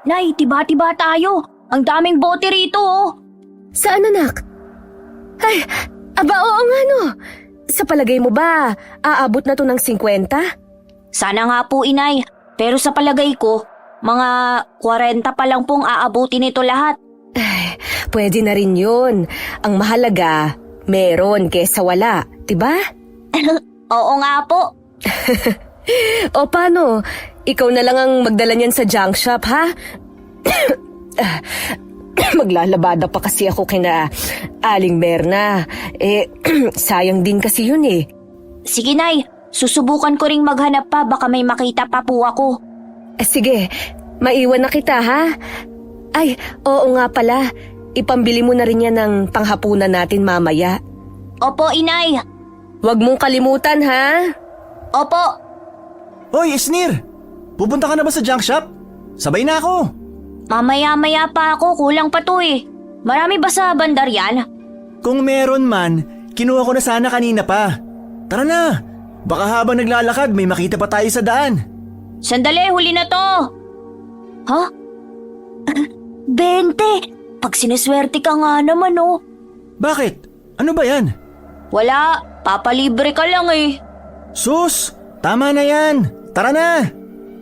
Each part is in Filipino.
Nay, tiba-tiba tayo. Ang daming bote rito oh. Saan anak? Ay, aba oo nga no. Sa palagay mo ba, aabot na to ng 50? Sana nga po inay, pero sa palagay ko, mga 40 pa lang pong aabutin ito lahat. Ay, pwede na rin yun. Ang mahalaga, meron kesa wala, diba? Oo nga po. O paano? Ikaw na lang ang magdala niyan sa junk shop, ha? Maglalabada pa kasi ako kina Aling Berna. Sayang din kasi yun eh. Sige nay, susubukan ko ring maghanap pa baka may makita pa po ako. Sige, maiwan na kita ha? Ay, oo nga pala. Ipambili mo na rin yan ng panghapunan natin mamaya. Opo inay. Huwag mong kalimutan ha? Opo. Hoy, Esnir! Pupunta ka na ba sa junk shop? Sabay na ako. Mamaya-maya pa ako, kulang pa to eh. Marami ba sa bandar yan? Kung meron man, kinuha ko na sana kanina pa. Tara na! Baka habang naglalakad may makita pa tayo sa daan. Sandali, huli na to. Ha? 20! Pag sineswerte ka nga naman oh. Bakit? Ano ba yan? Wala, papalibre ka lang eh. Sus! Tama na yan! Tara na!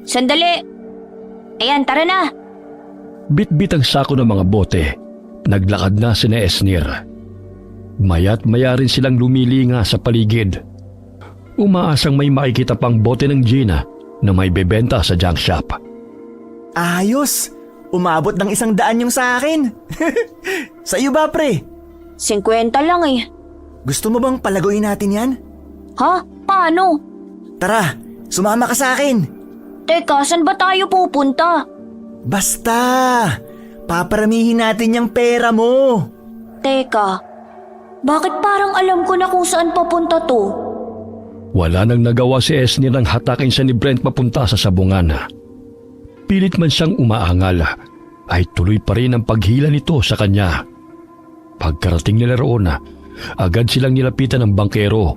Sandali. Ayan, tara na. Bit-bit ang sako ng mga bote. Naglakad na sina Esnir. Maya't maya rin silang lumilinga sa paligid. Umaasang may makikita pang bote ng Gina na may bebenta sa junk shop. Ayos! Umabot ng 100 yung sa akin. Sa iyo ba, pre? 50 lang eh. Gusto mo bang palaguin natin yan? Ha? Paano? Tara, sumama ka sa akin. Teka, saan ba tayo pupunta? Basta! Paparamihin natin yung pera mo. Teka, bakit parang alam ko na kung saan papunta to? Wala nang nagawa si Esnir nang hatakin siya ni Brent papunta sa sabungan. Pilit man siyang umaangal, ay tuloy pa rin ang paghila nito sa kanya. Pagkarating nila roon, agad silang nilapitan ng bangkero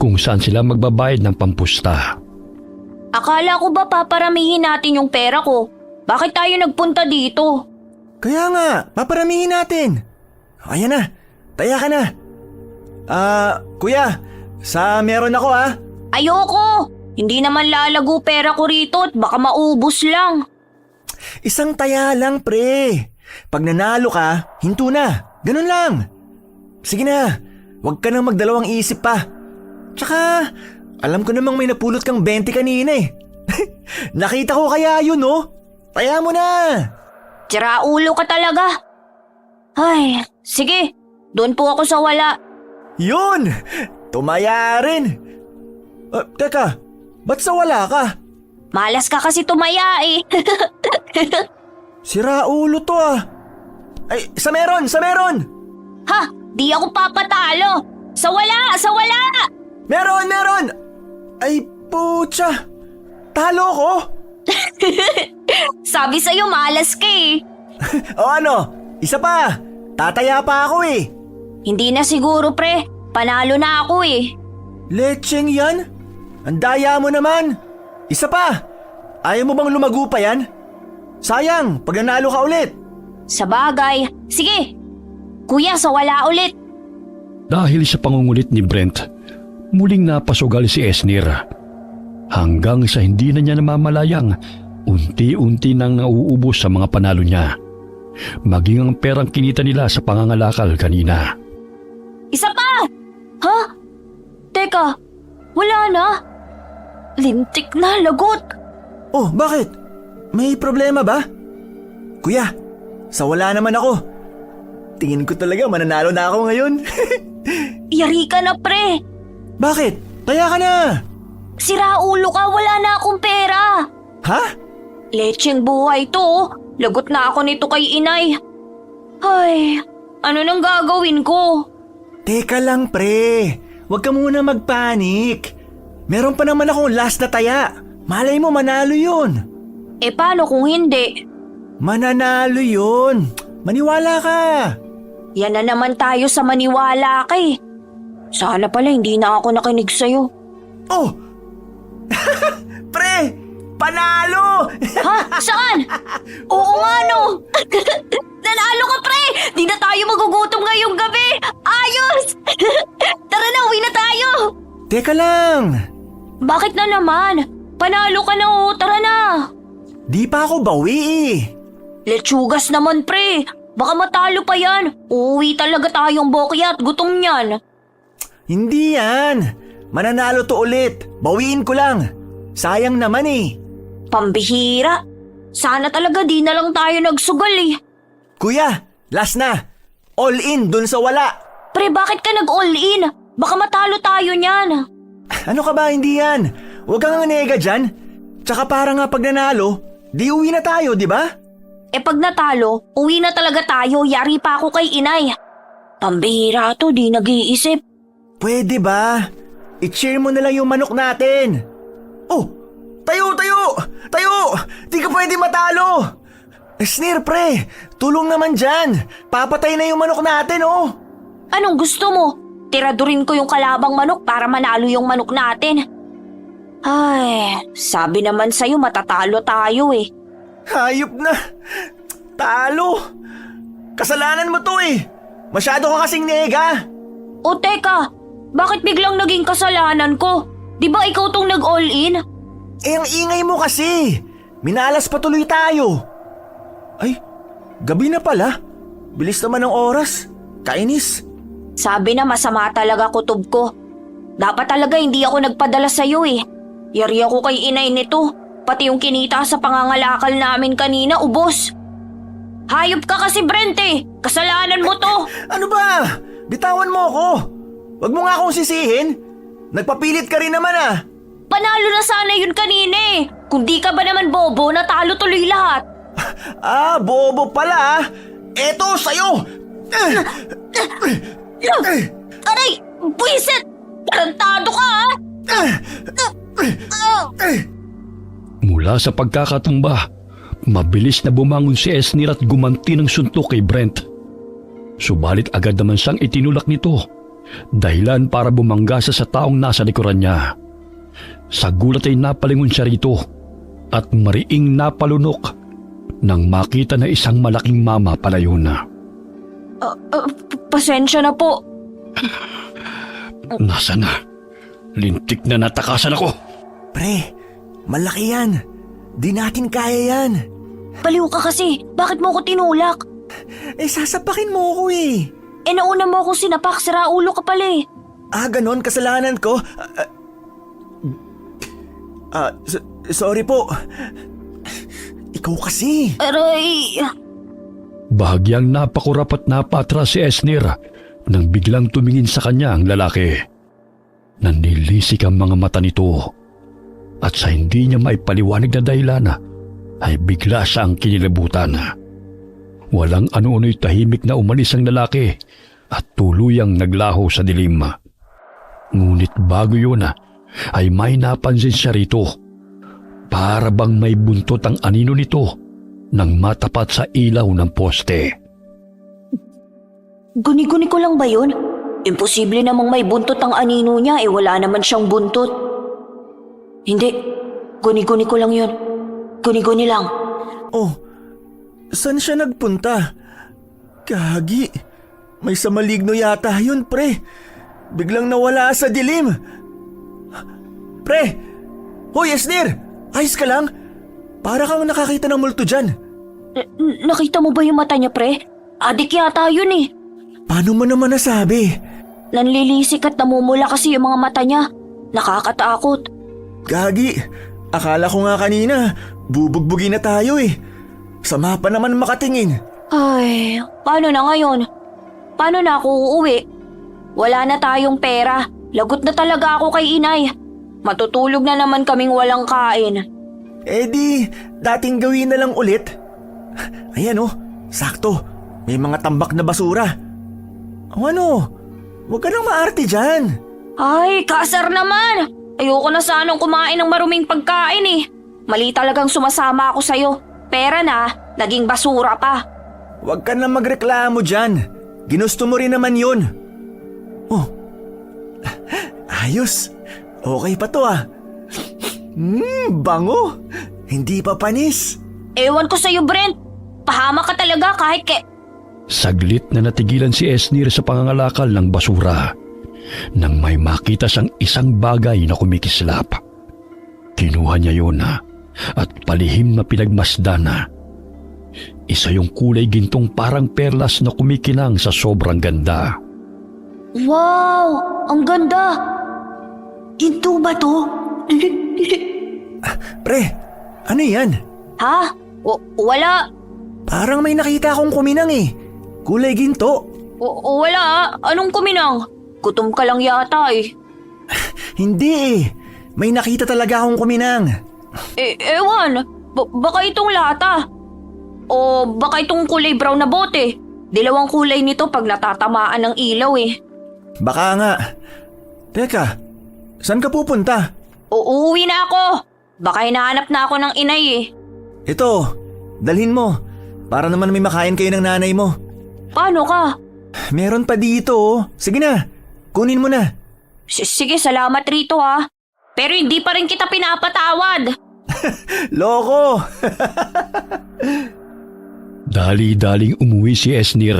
kung saan sila magbabayad ng pampusta. Akala ko ba paparamihin natin yung pera ko? Bakit tayo nagpunta dito? Kaya nga, paparamihin natin. Ayan na, taya ka na. Kuya, sa meron ako ha. Ayoko! Hindi naman lalago pera ko rito at baka maubos lang. Isang taya lang, pre. Pag nanalo ka, hinto na. Ganun lang. Sige na, huwag ka nang magdalawang isip pa. Tsaka, alam ko namang may napulot kang 20 kanina eh. Nakita ko kaya yun, no? Taya mo na. Tira ulo ka talaga. Ay, sige. Doon po ako sa wala. Yun! Tumaya rin. Teka, ba't sa wala ka? Malas ka kasi tumaya eh. Sira ulo to ah. Ay, sa meron, sa meron! Ha? Di ako papatalo. Sa wala, sa wala! Meron, meron! Ay, putya! Talo ko? Sabi sa'yo malas ka eh. O ano, isa pa. Tataya pa ako eh. Hindi na siguro pre. Panalo na ako eh. Lecheng yan? Ang daya mo naman. Isa pa. Ayaw mo bang lumago pa yan? Sayang, pag nanalo ka ulit. Sa bagay. Sige. Kuya, sa wala ulit. Dahil sa pangungulit ni Brent, muling napasugal si Esnir. Hanggang sa hindi na niya namamalayang, unti-unti nang nauubos sa mga panalo niya. Maging ang perang kinita nila sa pangangalakal kanina. Isa pa! Ha? Teka, wala na. Lintik na, lagot. Oh, bakit? May problema ba? Kuya, sa wala naman ako. Tingin ko talaga mananalo na ako ngayon. Yari ka na pre. Bakit? Taya ka na! Sira ulo ka, wala na akong pera. Ha? Lecheng buhay to oh. Lagot na ako nito kay inay. Ay, ano nang gagawin ko? Teka lang pre, huwag ka muna magpanik. Meron pa naman akong last na taya. Malay mo manalo yun. Eh paano kung hindi? Mananalo yun. Maniwala ka. Yan na naman tayo sa maniwala ka eh. Sana pala hindi na ako nakinig sa'yo. Oh! Pre, Panalo! Ha? Saan? Oo nga no! Nanalo ka pre! Di na tayo magugutom ngayong gabi! Ayos! Tara na, uwi na tayo! Teka lang! Bakit na naman? Panalo ka na oh, tara na! Di pa ako bawi eh. Lechugas naman pre! Baka matalo pa yan! Uuwi talaga tayong bokyat, gutom niyan! Hindi yan. Mananalo to ulit. Bawiin ko lang. Sayang naman eh. Pambihira! Sana talaga di na lang tayo nagsugal eh! Kuya, last na. All in dun sa wala. Pre, bakit ka nag-all in? Baka matalo tayo niyan! Ano ka ba, hindi yan? Huwag kang nega dyan. Tsaka para nga pag nanalo, di uwi na tayo, di ba? Eh pag natalo, uwi na talaga tayo, yari pa ako kay inay. Pambihira to, di nag-iisip. Pwede ba? I-cheer mo na lang yung manok natin. Oh, tayo! Tayo! Di ka pwede matalo! Snir, pre, tulong naman dyan. Papatay na yung manok natin, oh. Anong gusto mo? Tiradurin ko yung kalabang manok para manalo yung manok natin. Ay, sabi naman sa'yo matatalo tayo eh. Hayop na. Talo. Kasalanan mo to eh. Masyado ka kasing nega. O teka, bakit biglang naging kasalanan ko? Di ba ikaw tong nag-all in? Eh, ang ingay mo kasi. Minalas pa tuloy tayo. Ay, gabi na pala. Bilis naman ng oras. Kainis. Sabi na masama talaga kutob ko. Dapat talaga hindi ako nagpadala sa'yo eh. Yari ako kay inay nito. Pati yung kinita sa pangangalakal namin kanina, ubos. Hayop ka kasi, Brent eh. Kasalanan mo to. Ano ba? Bitawan mo ako. Wag mo nga akong sisihin. Nagpapilit ka rin naman ah. Panalo na sana yun kanina eh. Kung di ka ba naman bobo, natalo tuloy lahat. Ah, bobo pala ah. Eto, sa'yo. Aray! Buisit! Tarantado ka ah! Mula sa pagkakatumba, mabilis na bumangon si Esnir at gumanti ng suntok kay Brent. Subalit agad naman siyang itinulak nito, dahilan para bumangga sa taong nasa likuran niya. Sa gulat ay napalingon siya rito at mariing napalunok nang makita na isang malaking mama palayo na. Pasensya na po. Nasa na? Lintik na natakasan ako. Pre, malaki yan. Di natin kaya yan. Baliw ka kasi. Bakit mo ko tinulak? Eh, sasapakin mo ako eh. Eh nauna mo akong sinapak, sira ulo ka pala eh. Ah, ganon, kasalanan ko. Sorry po. Ikaw kasi. Aray! Bahagyang napakurap at napatras si Esnir nang biglang tumingin sa kanya ang lalaki. Nanlilisik ang mga mata nito at sa hindi niya maipaliwanag na dahilan ay bigla siyang kinilabutan. Walang ano-ano'y tahimik na umalis ang lalaki at tuluyang naglaho sa dilim. Ngunit bago yun ay may napansin siya rito. Para bang may buntot ang anino nito nang matapat sa ilaw ng poste. Guni-guni ko lang ba yun? Imposible namang may buntot ang anino niya eh wala naman siyang buntot. Hindi, guni-guni ko lang yun. Guni-guni lang. Oh, saan siya nagpunta? Gagi, may sa maligno yata yun, pre. Biglang nawala sa dilim. Pre! Hoy, Esnir! Ayos ka lang? Para kang nakakita ng multo dyan. Nakita mo ba yung mata niya, pre? Adik yata yun eh. Paano mo naman nasabi? Nanlilisik at namumula kasi yung mga mata niya. Nakakatakot. Gagi, akala ko nga kanina, bubugbugin na tayo eh. Sama pa naman makatingin. Ay, paano na ngayon? Paano na ako uuwi? Wala na tayong pera. Lagot na talaga ako kay inay. Matutulog na naman kaming walang kain. Eh di, dating gawin na lang ulit. Ayan oh, sakto. May mga tambak na basura. O ano, huwag ka nang maarte dyan. Ay, kasar naman! Ayoko na sanang kumain ng maruming pagkain eh. Mali talagang sumasama ako sa'yo. Pera na, naging basura pa. Huwag ka na magreklamo dyan. Ginusto mo rin naman yun. Oh, ayos. Okay pa to ah. Bango. Hindi pa panis. Ewan ko sa'yo, Brent. Pahama ka talaga kahit Saglit na natigilan si Esnir sa pangangalakal ng basura nang may makita siyang isang bagay na kumikislap. Kinuha niya yun at palihim na pinagmasdan na. Isa yung kulay gintong parang perlas na kumikinang sa sobrang ganda. Wow! Ang ganda! Ginto ba to? Pre, ano yan? Ha? Wala. Parang may nakita akong kuminang eh. Kulay ginto. Wala. Anong kuminang? Gutom ka lang yata eh. Hindi eh. May nakita talaga akong kuminang. Ewan. Baka itong lata. O baka itong kulay brown na bote. Dilawang kulay nito pag natatamaan ng ilaw eh. Baka nga. Teka, saan ka pupunta? Uuwi na ako. Baka hinahanap na ako ng inay eh. Ito, dalhin mo. Para naman may makain kayo ng nanay mo. Paano ka? Meron pa dito oh. Sige na, kunin mo na. Sige, salamat rito ha. Pero hindi pa rin kita pinapatawad. Loko! Dali-daling umuwi si Esnir,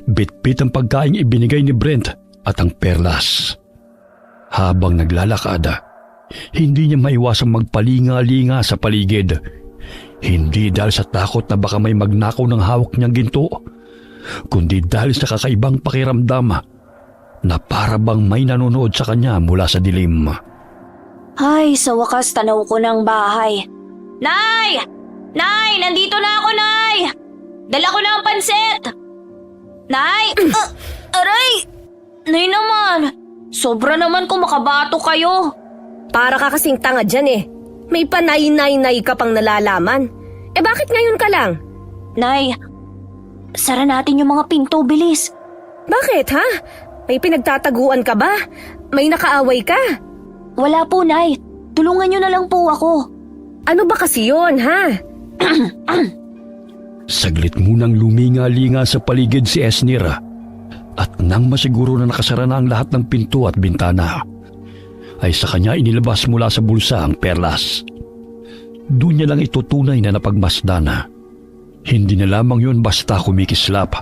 bitbit ang pagkain ibinigay ni Brent at ang perlas. Habang naglalakad, hindi niya maiwasang magpalinga-linga sa paligid. Hindi dahil sa takot na baka may magnakaw ng hawak niyang ginto, kundi dahil sa kakaibang pakiramdam na para bang may nanonood sa kanya mula sa dilim. Ay, sa wakas tanaw ko ng bahay. Nay! Nay! Nandito na ako, Nay! Dala ko na ang pansit! Nay! Aray! Nay naman! Sobra naman kung makabato kayo. Para ka kasing tanga dyan eh. May panay-nay-nay ka pang nalalaman. Bakit ngayon ka lang? Nay, sara natin yung mga pinto, bilis. Bakit ha? May pinagtataguan ka ba? May nakaaway ka? Wala po, Nay. Tulungan niyo na lang po ako. Ano ba kasi yun ha? Saglit munang luminga-linga sa paligid si Esnir at nang masiguro na nakasara na ang lahat ng pinto at bintana, ay sa kanya inilabas mula sa bulsa ang perlas. Doon niya lang ito tunay na napagmasdana. Hindi na lamang yun basta kumikislap,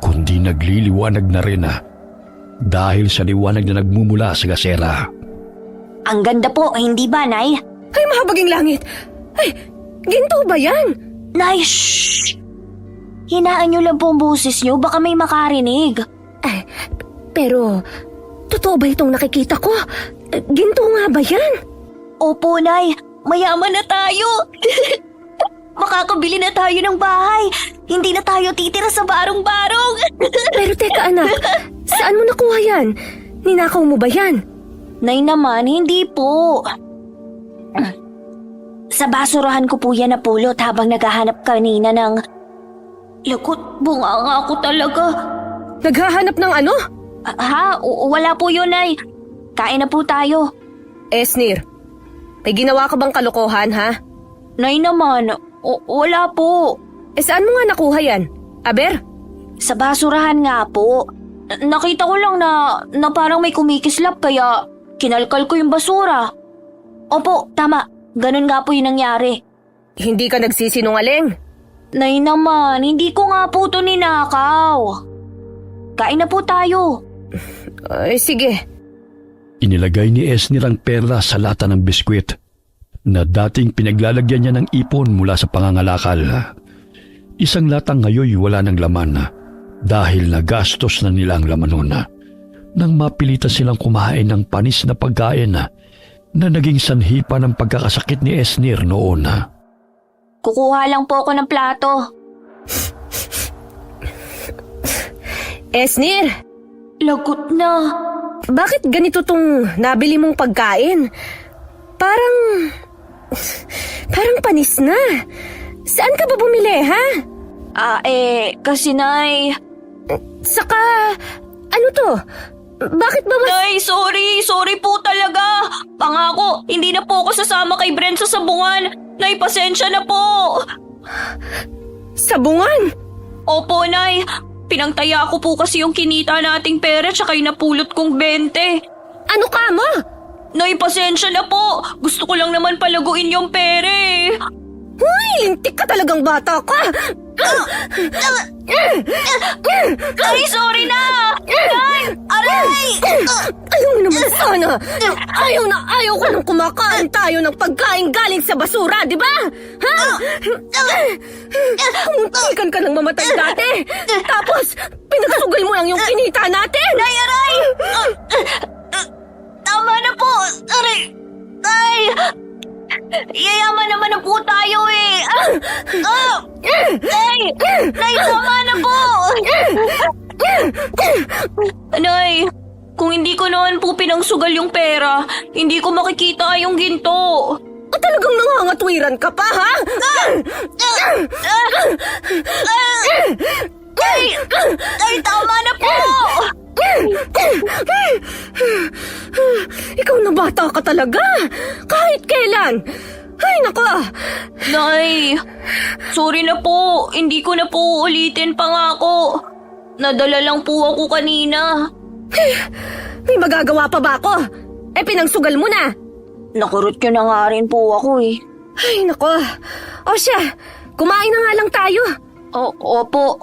kundi nagliliwanag na rin dahil sa liwanag na nagmumula sa gasera. Ang ganda po, hindi ba, Nay? Ay, mahabaging langit! Ay, ginto ba yan? Nay, shhh! Hinaan niyo lang po ang boses niyo, baka may makarinig. Pero, totoo ba itong nakikita ko? Ginto nga ba yan? Opo, Nay. Mayaman na tayo. Makakabili na tayo ng bahay. Hindi na tayo titira sa barong-barong. Pero teka anak, saan mo nakuha yan? Ninakaw mo ba yan? Nay naman, hindi po. Sa basurahan ko po yan napulot habang naghahanap kanina ng... Lagot, bunga ako talaga. Naghahanap ng ano? Wala po yun, Nay. Kain na po tayo. Esnir, may ginawa ka bang kalokohan ha? Nay naman, wala po. Saan mo nga nakuha yan? Aber? Sa basurahan nga po. Nakita ko lang na parang may kumikislap kaya kinalkal ko yung basura. Opo, tama. Ganun nga po yung nangyari. Hindi ka nagsisinungaling? Nay naman, hindi ko nga po ito ninakaw. Kain na po tayo. Ay, sige. Inilagay ni Esnir ang perla sa lata ng biskwit na dating pinaglalagyan niya ng ipon mula sa pangangalakal. Isang latang ngayon wala ng laman dahil nagastos na nila ang laman nun. Nang mapilitan silang kumain ng panis na pagkain na naging sanhi pa ng pagkakasakit ni Esnir noon. Kukuha lang po ako ng plato. Esnir! Lagot na. Bakit ganito tong nabili mong pagkain? Parang panis na. Saan ka ba bumili, ha? Kasi Nay... Saka, ano to? Bakit ba Nay, sorry po talaga. Pangako, hindi na po ako sasama kay Brent sa sabungan. Nay, pasensya na po. Sabungan? Opo, Nay. Pinangtaya ko po kasi yung kinita nating pera tsaka yung napulot kong 20. Ano ka mo? Nay, pasensya na po. Gusto ko lang naman palaguin yung pere. Uy, lintik ka talagang bata ka! Ay, sorry na! Nay! Aray! Ayaw mo naman sana! Ayaw ko nang kumakain tayo ng pagkain galing sa basura, di ba? Ha? Muntikan ka nang mamatay dati! Tapos, pinagsugal mo lang yung kinita natin! Nay, aray! Tama na po! Aray! Ay! Yayaman naman na po tayo eh! Nay! Nay, tama na po! Nay, kung hindi ko naman po pinangsugal yung pera, hindi ko makikita yung ginto. Talagang nangangatwiran ka pa, ha? Ay, tama na po! Ikaw na bata ka talaga! Kahit kailan! Ay, nako! Nay, sorry na po. Hindi ko na po uulitin pa nga ako. Nadala lang po ako kanina. May magagawa pa ba ako? Pinangsugal mo na! Nakurot ko na nga rin po ako eh. Ay, nako! O siya, kumain na nga lang tayo. Opo.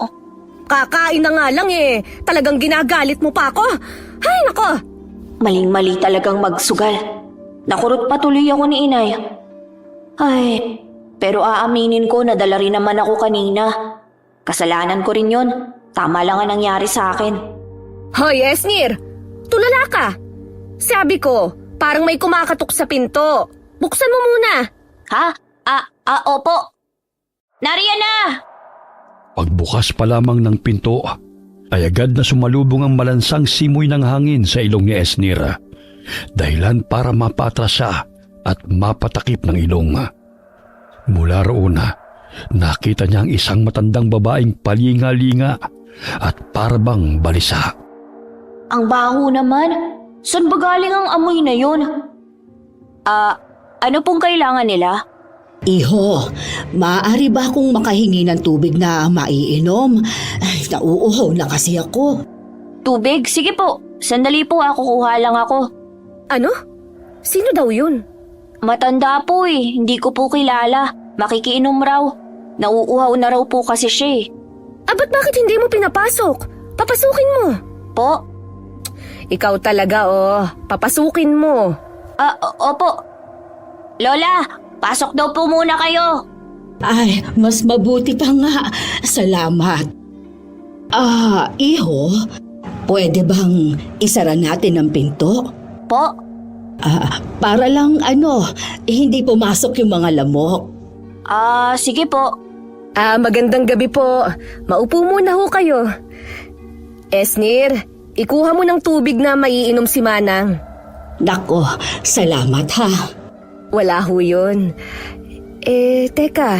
Kakain na nga lang talagang ginagalit mo pa ako. Ay, nako! Maling-mali talagang magsugal. Nakurot pa tuloy ako ni inay. Ay, pero aaminin ko na dala rin naman ako kanina. Kasalanan ko rin yun. Tama lang ang nangyari sa akin. Hoy, Esnir! Tulala ka! Sabi ko, parang may kumakatok sa pinto. Buksan mo muna. Ha? Opo. Nariyan na! Pagbukas pa lamang ng pinto, ay agad na sumalubong ang malansang simoy ng hangin sa ilong ni Esnir. Dahilan para mapatras siya at mapatakip ng ilong. Mula roon, nakita niya ang isang matandang babaeng palinga-linga at parabang balisa. Ang baho naman. Saan ba galing ang amoy na yun? Ano pong kailangan nila? Iho, maaari ba akong makahingi ng tubig na maiinom? Ay, nauuhaw na kasi ako. Tubig? Sige po. Sandali po, kukuha lang ako. Ano? Sino daw yun? Matanda po eh. Hindi ko po kilala. Makikiinom raw. Nauuhaw na raw po kasi siya eh. Ba't bakit hindi mo pinapasok? Papasukin mo. Po? Ikaw talaga, papasukin mo. Opo. Lola, pasok daw po muna kayo. Ay, mas mabuti pa nga. Salamat. Iho, pwede bang isara natin ang pinto? Po? Para lang hindi pumasok yung mga lamok. Sige po. Magandang gabi po. Maupo muna ho kayo. Esnir, ikuha mo ng tubig na maiinom si Manang. Nako, salamat ha. Wala ho yun. Teka,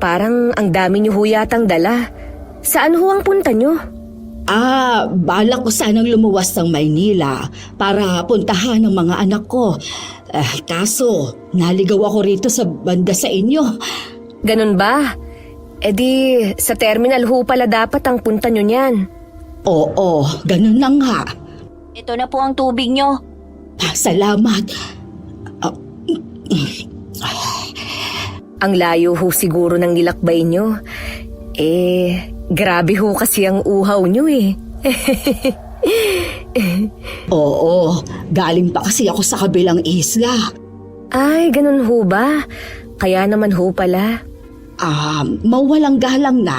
parang ang dami niyo ho yatang dala. Saan ho ang punta niyo? Balak ko sanang lumuwas ng Maynila para puntahan ng mga anak ko. Kaso, naligaw ako rito sa banda sa inyo. Ganun ba? Di, sa terminal ho pala dapat ang punta niyo niyan. Oo, ganun na nga. Ito na po ang tubig nyo. Salamat. Ang layo ho siguro ng nilakbay niyo. Grabe ho kasi ang uhaw niyo Oo, galing pa kasi ako sa kabilang isla. Ay, ganun ho ba? Kaya naman ho pala. Mawalang galang na.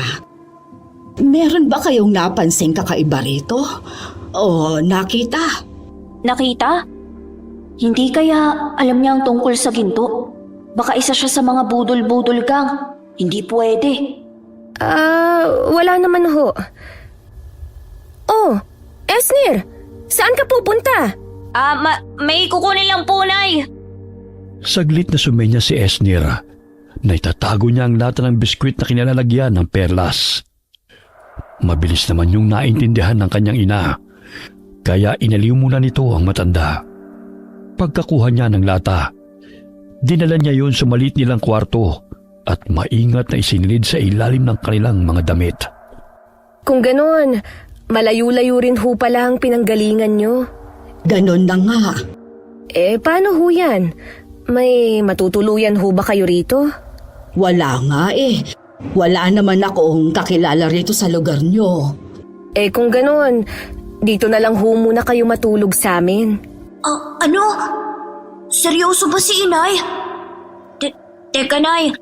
Meron ba kayong napansing kakaiba rito? O nakita? Nakita? Hindi kaya alam niya ang tungkol sa ginto? Baka isa siya sa mga budol-budol gang. Hindi pwede. Wala naman ho. Oh, Esnir! Saan ka pupunta? May kukunin lang po, Nay. Saglit na sumenya si Esnir. Naitatago niya ang lata ng biskwit na kinalalagyan ng perlas. Mabilis naman yung naintindihan ng kanyang ina, kaya inaliw muna nito ang matanda. Pagkakuha niya ng lata, dinala niya yon sa maliit nilang kwarto at maingat na isinilid sa ilalim ng kanilang mga damit. Kung ganon, malayo-layo rin ho pala ang pinanggalingan nyo. Ganon na nga. Paano ho yan? May matutuluyan ho ba kayo rito? Wala nga eh. Wala naman akong kakilala rito sa lugar nyo. Kung ganon, dito na lang ho muna kayo matulog sa amin. Ano? Seryoso ba si inay? Teka, nay.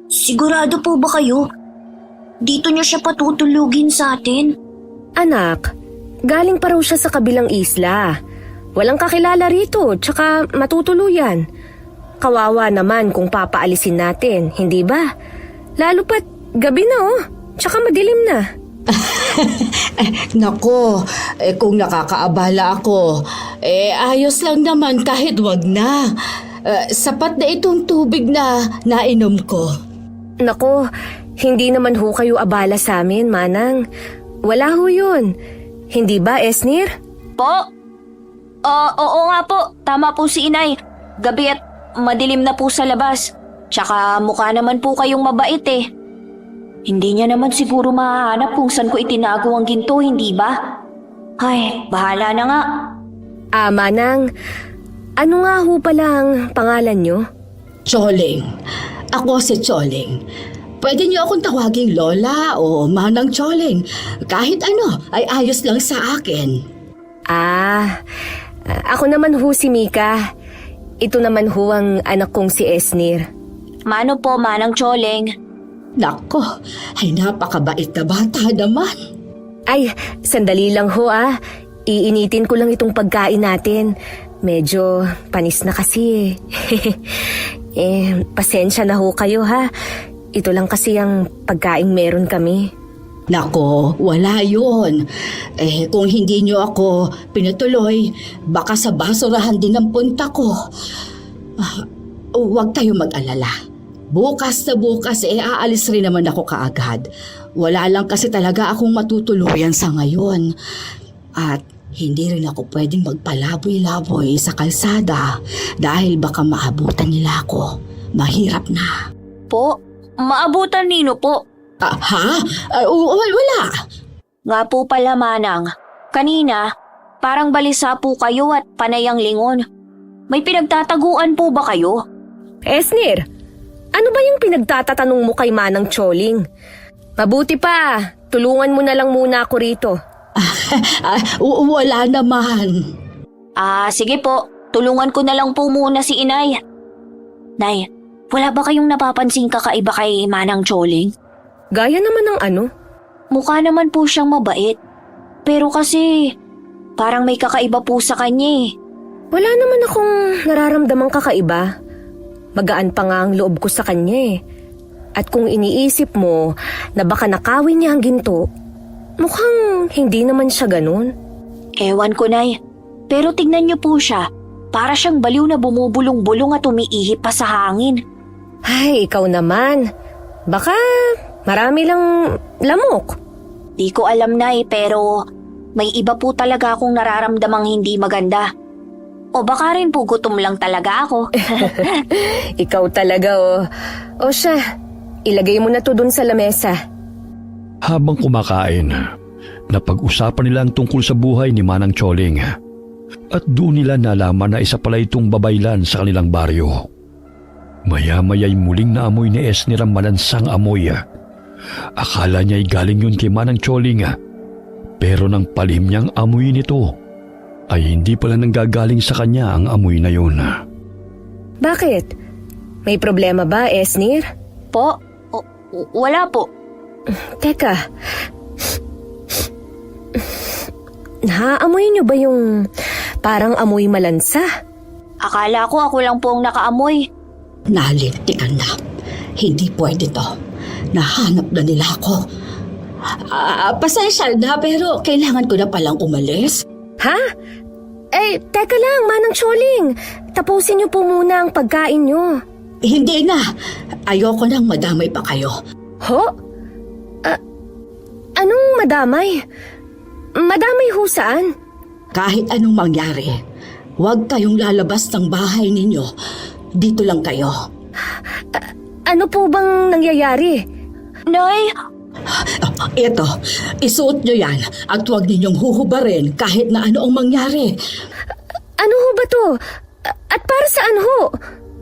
Sigurado po ba kayo? Dito niyo siya patutulugin sa atin? Anak, galing pa raw siya sa kabilang isla. Walang kakilala rito, tsaka matutuluyan. Kawawa naman kung papaalisin natin, hindi ba? Lalo pat gabi na tsaka madilim na. Nako, kung nakakaabala ako, ayos lang naman kahit wag na. Sapat na itong tubig na nainom ko. Nako, hindi naman ho kayo abala sa amin, Manang. Wala ho yun. Hindi ba, Esnir? Po? Oo nga po. Tama po si inay. Gabi at madilim na po sa labas. Tsaka mukha naman po kayong mabait eh. Hindi niya naman siguro mahahanap kung saan ko itinago ang ginto, hindi ba? Ay, bahala na nga. Manang, ano nga ho pala ang pangalan nyo? Choling. Ako si Choling. Pwede niyo akong tawaging Lola o Manang Choling. Kahit ano ay ayos lang sa akin. Ako naman ho si Mika. Ito naman ho ang anak kong si Esnir. Mano po, Manang Choling? Nako, ay napakabait na bata naman. Ay, sandali lang ho Iinitin ko lang itong pagkain natin. Medyo panis na kasi pasensya na ho kayo ha. Ito lang kasi ang pagkain meron kami. Nako, wala yun. Kung hindi niyo ako pinatuloy, baka sa basurahan din ang punta ko. Huwag kayo mag-alala. Bukas na bukas, aalis rin naman ako kaagad. Wala lang kasi talaga akong matutuluyan sa ngayon. At hindi rin ako pwedeng magpalaboy-laboy sa kalsada dahil baka maabutan nila ako. Mahirap na. Po? Maabutan nino po? Wala. Nga po pala, Manang. Kanina, parang balisa po kayo at panayang lingon. May pinagtataguan po ba kayo? Esnir, ano ba yung pinagtatatanong mo kay Manang Choling? Mabuti pa, tulungan mo na lang muna ako rito. Wala naman. Sige po. Tulungan ko na lang po muna si inay. Nay, wala ba kayong napapansing kakaiba kay Manang Choling? Gaya naman ng ano? Mukha naman po siyang mabait. Pero kasi, parang may kakaiba po sa kanya eh. Wala naman akong nararamdamang kakaiba. Magaan pa nga ang loob ko sa kanya eh. At kung iniisip mo na baka nakawin niya ang ginto, mukhang hindi naman siya ganun. Ewan ko, Nay. Pero tignan niyo po siya. Para siyang baliw na bumubulong-bulong at umiihip pa sa hangin. Ay, ikaw naman. Baka marami lang lamok. Di ko alam, Nay, pero may iba po talaga akong nararamdamang hindi maganda. O baka rin po gutom lang talaga ako. Ikaw talaga O siya, ilagay mo na to dun sa lamesa. Habang kumakain, napag-usapan nila ang tungkol sa buhay ni Manang Choling. At doon nila nalaman na isa pala itong babaylan sa kanilang baryo. Maya-maya'y muling naamoy ni Esnir ang malansang amoy. Akala niya'y galing yun kay Manang Choling. Pero nang palihim niyang amoy nito, ay hindi pala nanggagaling sa kanya ang amoy na yun. Bakit? May problema ba, Esnir? Po? Wala po. Teka. Naaamoy niyo ba yung parang amoy malansa? Akala ko ako lang po ang nakaamoy. Nalintikan na. Hindi pwede to. Nahanap na nila ako. Pasensya na pero kailangan ko na palang umalis. Ha? Teka lang, Manang Choling. Tapusin niyo po muna ang pagkain niyo. Hindi na. Ayoko nang madamay pa kayo. Ho? Anong madamay? Madamay ho saan? Kahit anong mangyari, huwag kayong lalabas ng bahay ninyo. Dito lang kayo. Ano po bang nangyayari? Nay! Ito, isuot nyo yan at huwag ninyong huhubarin kahit na ano ang mangyari. Ano ho ba to? At para saan ho?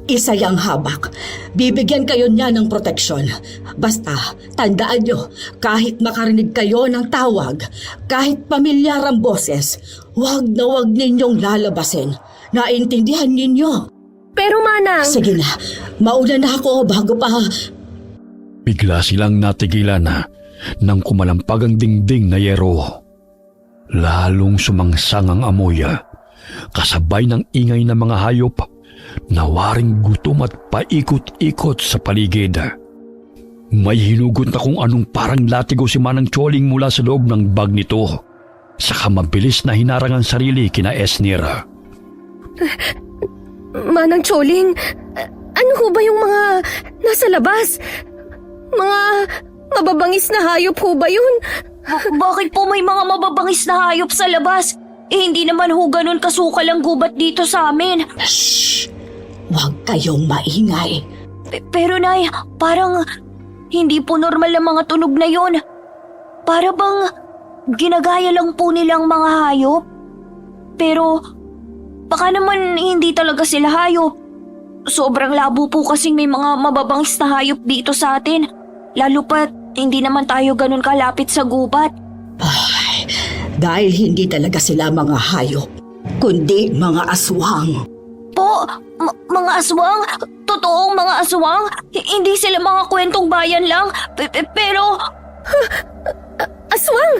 Isa yang habak. Bibigyan kayo niya ng proteksyon. Basta, tandaan nyo, kahit makarinig kayo ng tawag, kahit pamilyar ang boses, huwag na huwag ninyong lalabasin. Naintindihan ninyo? Pero Manang... Sige na, mauna na ako bago pa... Bigla silang natigilan nang kumalampag ang dingding na yero. Lalong sumangsang ang amoy, kasabay ng ingay ng mga hayop na waring gutom at paikot-ikot sa paligid. May hinugot na kung anong parang latigo si Manang Choling mula sa loob ng bag nito. Saka mabilis na hinarang ang sarili kina Esnir. Manang Choling, ano ho ba yung mga nasa labas? Mga mababangis na hayop ho ba yun? Bakit po may mga mababangis na hayop sa labas? Hindi naman ho ganun kasukal ang gubat dito sa amin. Shh! Huwag kayong maingay. Pero Nay, parang hindi po normal ang mga tunog na yon. Para bang ginagaya lang po nilang mga hayop. Pero baka naman hindi talaga sila hayop. Sobrang labo po kasing may mga mababangis na hayop dito sa atin. Lalo pat hindi naman tayo ganun kalapit sa gubat. Ay, dahil hindi talaga sila mga hayop, kundi mga aswang. Po, mga aswang? Totoong mga aswang? Hindi sila mga kwentong bayan lang. Pero... Aswang?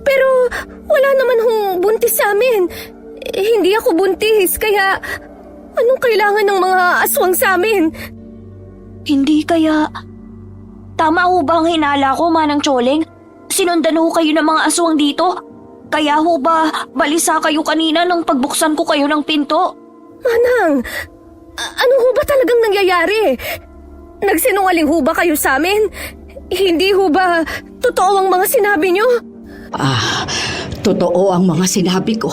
Pero wala naman hong buntis sa amin. Hindi ako buntis, kaya anong kailangan ng mga aswang sa amin? Hindi kaya... Tama ho ba ang hinala ko, Manang Choling? Sinundan ho kayo ng mga aswang dito? Kaya ho ba balisa kayo kanina nang pagbuksan ko kayo ng pinto? Manang, ano ho ba talagang nangyayari? Nagsinungaling ho ba kayo sa amin? Hindi ho ba totoo ang mga sinabi nyo? Totoo ang mga sinabi ko.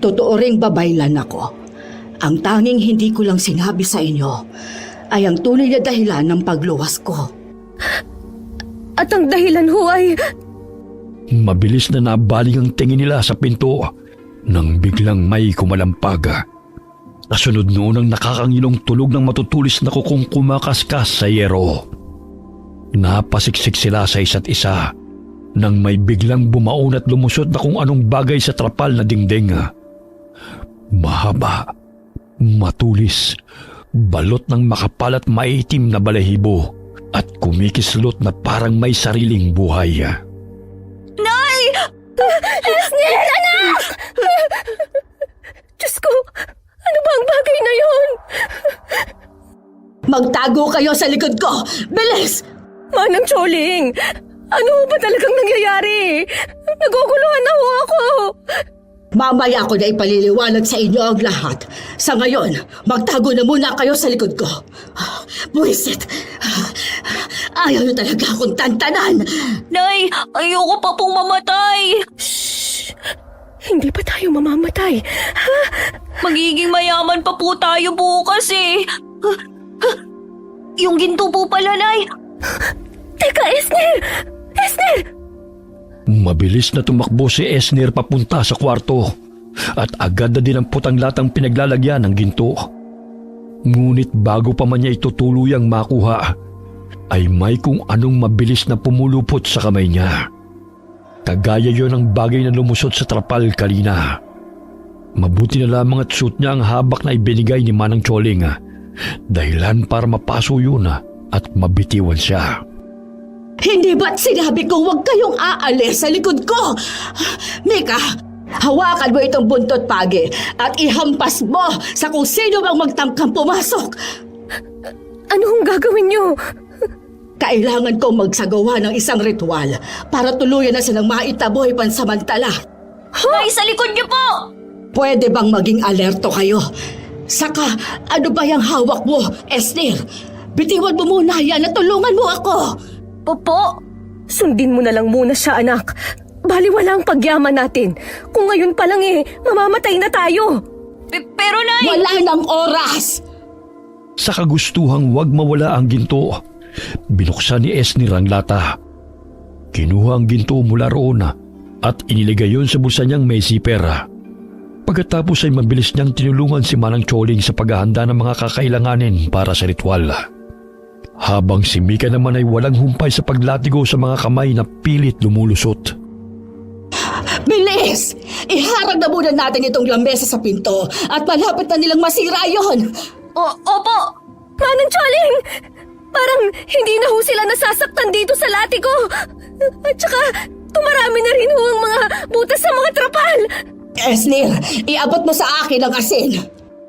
Totoo ring babaylan ako. Ang tanging hindi ko lang sinabi sa inyo ay ang tunay na dahilan ng pagluwas ko. At ang dahilan ho ay... Mabilis na nabaling ang tingin nila sa pinto nang biglang may kumalampag. Kasunod noon ang nakakangilong tulog ng matutulis na kukong kumakaskas sa yero. Napasiksik sila sa isa't isa nang may biglang bumaon at lumusot na kung anong bagay sa trapal na dingding. Mahaba, matulis, balot ng makapal at maitim na balahibo at kumikislot na parang may sariling buhay. Nay! Esnir, anak! Diyos ko, ano ba ang bagay na yon? Magtago kayo sa likod ko! Bilis! Manang Choling, ano ba talagang nangyayari? Naguguluhan na ho ako. Mamaya ko na ipaliliwanag sa inyo ang lahat. Sa ngayon, magtago na muna kayo sa likod ko. Buwisit! Ayaw nyo talaga akong tantanan! Nay, ayoko pa pong mamatay. Shh! Hindi pa tayo mamamatay. Ha? Magiging mayaman pa po tayo bukas eh. Yung ginto po pala, Nay. Teka, Esnir! Esnir! Mabilis na tumakbo si Esnir papunta sa kwarto at agad na dinampot ang latang pinaglalagyan ng ginto. Ngunit bago pa man niya ito tuluyang makuha, ay may kung anong mabilis na pumulupot sa kamay niya. Kagaya yon ng bagay na lumusot sa trapal kanina. Mabuti na lamang at suit niya ang habak na ibinigay ni Manang Choling, dahilan para mapaso yun at mabitiwan siya. Hindi ba't sinabi ko huwag kayong aalis sa likod ko? Mika, hawakan mo itong buntot pagi at ihampas mo sa kung sino bang magtangkang pumasok. Ano hong gagawin niyo? Kailangan kong magsagawa ng isang ritual para tuluyan na silang maitaboy pansamantala. Nay, sa likod niyo po! Pwede bang maging alerto kayo? Saka, ano ba yung hawak mo, Esnir? Bitiwan mo muna yan at tulungan mo ako. Popo, Sundin mo na lang muna siya, anak. Baliwala ang pagyaman natin. Kung ngayon pa lang mamamatay na tayo. pero Nay... Wala nang oras! Sa kagustuhang wag mawala ang ginto, binuksan ni Esnir ang lata. Kinuha ang ginto mula roon at iniligay yon sa bulsa niyang may zipper. Pagkatapos ay mabilis niyang tinulungan si Manang Choling sa paghahanda ng mga kakailanganin para sa ritual. Habang si Mika naman ay walang humpay sa paglatigo sa mga kamay na pilit lumulusot. Bilis! Iharag na muna natin itong lamesa sa pinto at malapit na nilang masira yon. Opo! Manang Choling! Parang hindi na ho sila nasasaktan dito sa latigo. At saka, tumarami na rin ho ang mga butas sa mga trapal. Esnir, iabot mo sa akin ang asin.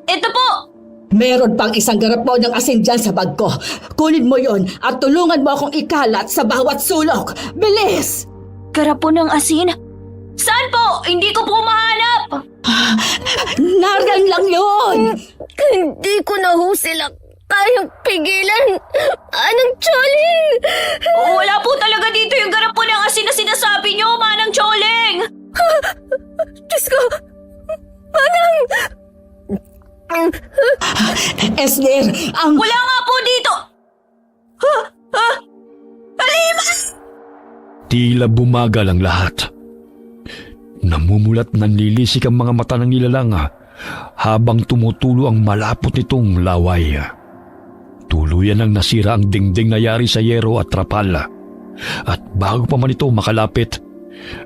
Ito po! Meron pang isang garapon ng asin dyan sa bag ko. Kunin mo yon at tulungan mo akong ikalat sa bawat sulok. Bilis! Garapon ng asin? Saan po? Hindi ko po mahanap! Naryan lang yon! Hindi ko na ho sila kayang pigilan. Manang Choling! Wala po talaga dito yung garapon ng asin na sinasabi niyo, Manang Choling! Diyos ko! Manang! Esnir, ang... Wala nga po dito! Halima! Tila bumagal ang lahat. Namumulat ng lilisik ang mga mata ng nilalang habang tumutulo ang malapot nitong laway. Tuluyan ang nasira ang dingding na yari sa yero at trapal. At bago pa man ito makalapit,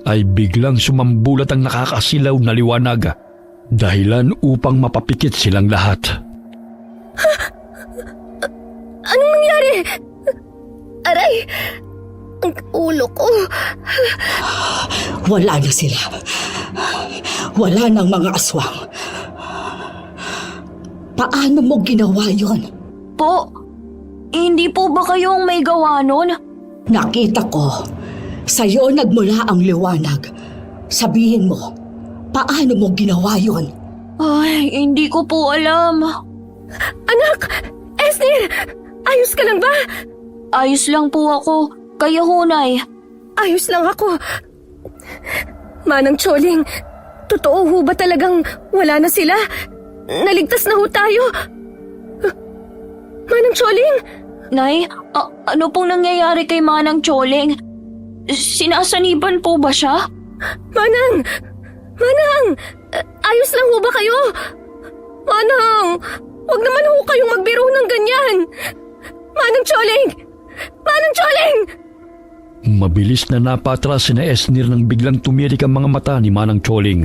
ay biglang sumambulat ang nakakasilaw na liwanag, dahilan upang mapapikit silang lahat. Anong nangyari? Aray! Ang ulo ko. Wala na sila. Wala nang mga aswang. Paano mo ginawa yon? Po, hindi po ba kayo ang may gawa nun? Nakita ko. Sa'yo nagmula ang liwanag. Sabihin mo, paano mo ginawa yon? Ay, hindi ko po alam. Anak! Esnir! Ayos ka lang ba? Ayos lang po ako. Kaya hunay. Ayos lang ako. Manang Choling, totoo ho ba talagang wala na sila? Naligtas na ho tayo? Manang Choling? Nay, ano pong nangyayari kay Manang Choling? Sinasaniban po ba siya? Manang! Manang! Ayos lang ho ba kayo? Manang! Huwag naman ho kayong magbiro ng ganyan! Manang Choling! Manang Choling! Mabilis na napatras si Esnir nang biglang tumirik ang mga mata ni Manang Choling.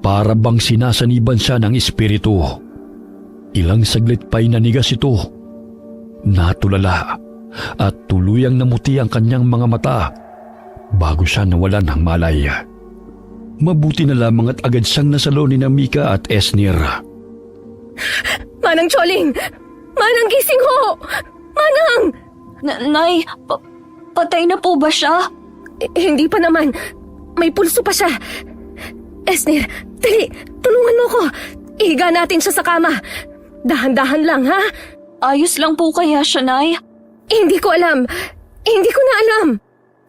Para bang sinasaniban siya ng espiritu. Ilang saglit pa'y nanigas ito. Natulala at tuluyang namuti ang kanyang mga mata bago siya nawalan ng malay. Mabuti na lamang at agad siyang nasalo ni Mika at Esnir. Manang Choling! Manang gising ho! Manang! Nay, patay na po ba siya? Hindi pa naman. May pulso pa siya. Esnir, dali, tulungan mo ko. Ihiga natin siya sa kama. Dahan-dahan lang, ha? Ayos lang po kaya siya, Nay? Hindi ko alam. Hindi ko na alam.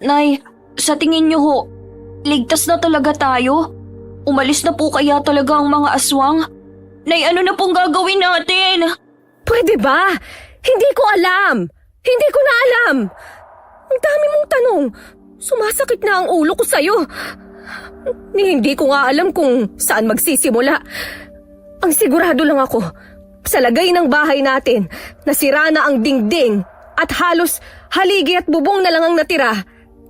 Nay, sa tingin niyo ho, ligtas na talaga tayo? Umalis na po kaya talaga ang mga aswang? Nay, ano na pong gagawin natin? Pwede ba? Hindi ko alam. Hindi ko na alam. Ang dami mong tanong. Sumasakit na ang ulo ko sa'yo. Hindi ko nga alam kung saan magsisimula. Ang sigurado lang ako, sa lagay ng bahay natin, nasira na ang dingding at halos haligi at bubong na lang ang natira.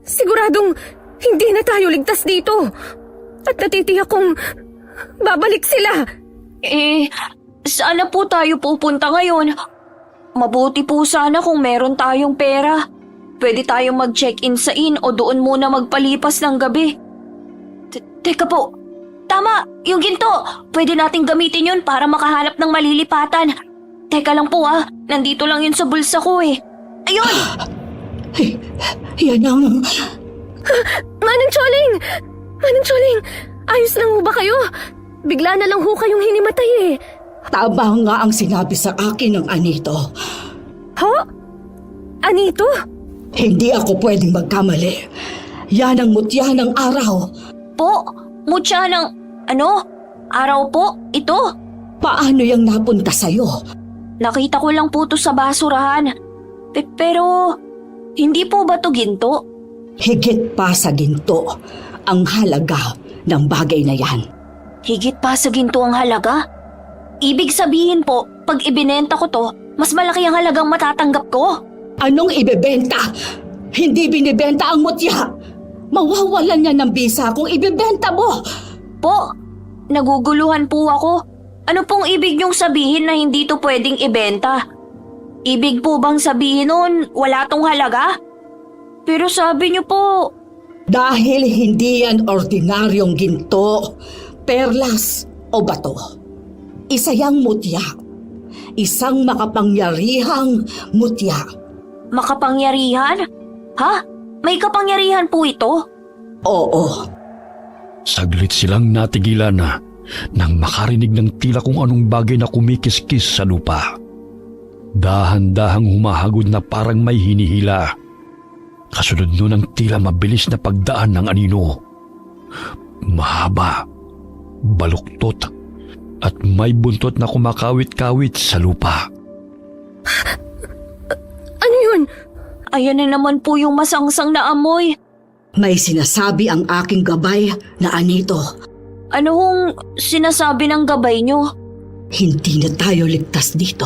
Siguradong hindi na tayo ligtas dito. At natitiyak kong babalik sila. Saan na po tayo pupunta ngayon? Mabuti po sana kung meron tayong pera. Pwede tayong mag-check-in sa inn o doon muna magpalipas ng gabi. Teka po, tama, yung ginto. Pwede nating gamitin yun para makahanap ng malilipatan. Teka lang po nandito lang yun sa bulsa ko eh. Ayun! Yan ang... Manang Choling! Manang Choling, ayos lang ho ba kayo? Bigla na lang ho kayong hinimatay eh. Tama nga ang sinabi sa akin ng anito. Ho? Anito? Hindi ako pwedeng magkamali. Yan ang mutya ng araw. Po, mutya ng... Araw po? Ito? Paano yung napunta sa'yo? Nakita ko lang po to sa basurahan. Pero, hindi po ba to ginto? Higit pa sa ginto ang halaga ng bagay na yan. Higit pa sa ginto ang halaga? Ibig sabihin po, pag ibinenta ko to, mas malaki ang halagang matatanggap ko. Anong ibebenta? Hindi binibenta ang mutya. Mawawalan niya ng bisa kung ibebenta mo. Po, naguguluhan po ako. Ano pong ibig niyong sabihin na hindi to pwedeng ibenta? Ibig po bang sabihin nun, wala tong halaga? Pero sabi niyo po, Dahil hindi yan ordinaryong ginto, perlas o bato. Isa yang mutya. Isang makapangyarihang mutya. makapangyarihan? Ha? May kapangyarihan po ito? Oo. Saglit silang natigilan nang makarinig ng tila kung anong bagay na kumikiskis sa lupa. Dahan-dahang humahagod na parang may hinihila. Kasunod nun ang tila mabilis na pagdaan ng anino. Mahaba, baluktot, at may buntot na kumakawit-kawit sa lupa. Ano yun? Ayan na naman po yung masangsang na amoy. May sinasabi ang aking gabay na anito. Ano hong sinasabi ng gabay niyo? Hindi na tayo ligtas dito.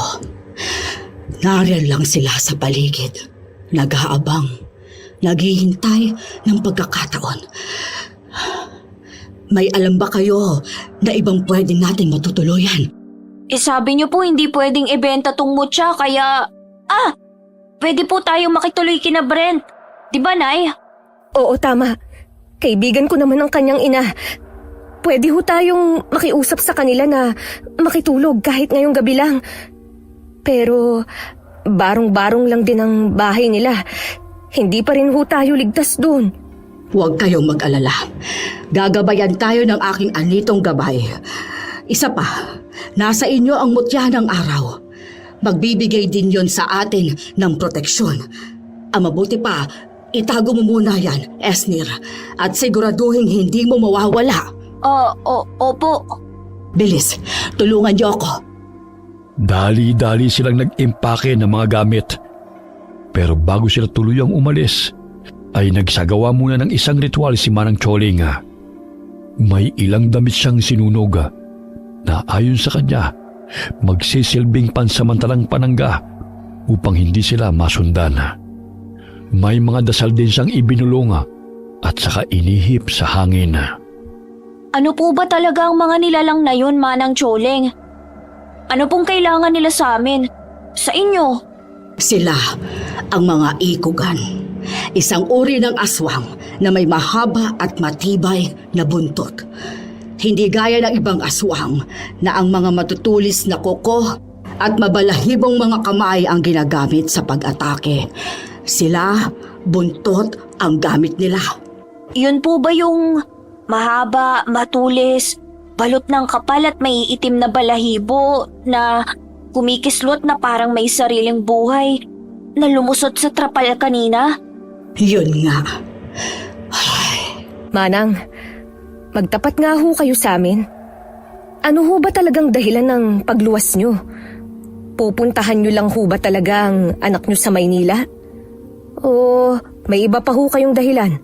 Nariyan lang sila sa paligid. Nag-aabang. Naghihintay ng pagkakataon. May alam ba kayo na ibang pwedeng natin matutuluyan? Sabi niyo po hindi pwedeng ibenta tong mutya kaya... pwede po tayo makituloy kina Brent. Di ba, Nay? Oo, tama. Kaibigan ko naman ang kanyang ina. Pwede ho tayong makiusap sa kanila na makitulog kahit ngayong gabi lang. Pero barong-barong lang din ang bahay nila. Hindi pa rin ho tayo ligtas doon. Huwag kayong mag-alala. Gagabayan tayo ng aking anitong gabay. Isa pa, nasa inyo ang mutya ng araw. Magbibigay din yon sa atin ng proteksyon. Ang mabuti pa, itago mo muna yan, Esnir. At siguraduhin hindi mo mawawala. Opo. Bilis, tulungan niyo ako. Dali-dali silang nag-impake ng mga gamit. Pero bago sila tuluyang umalis, ay nagsagawa muna ng isang ritual si Manang Choling. May ilang damit siyang sinunog na ayon sa kanya, magsisilbing pansamantalang panangga upang hindi sila masundan. May mga dasal din siyang ibinulong at saka inihip sa hangin. Ano po ba talaga ang mga nilalang na yun, Manang Choling? Ano pong kailangan nila sa amin? Sa inyo? Sila ang mga ikugan. Isang uri ng aswang na may mahaba at matibay na buntot. Hindi gaya ng ibang aswang na ang mga matutulis na kuko at mabalahibong mga kamay ang ginagamit sa pag-atake. Sila, buntot ang gamit nila. Yun po ba yung mahaba, matulis, balot ng kapal at may itim na balahibo na kumikislot na parang may sariling buhay na lumusot sa trapal kanina? Yun nga. Manang, magtapat nga ho kayo sa amin. Ano ho ba talagang dahilan ng pagluwas nyo? Pupuntahan nyo lang ho ba talaga ang anak nyo sa Maynila? O may iba pa ho kayong dahilan?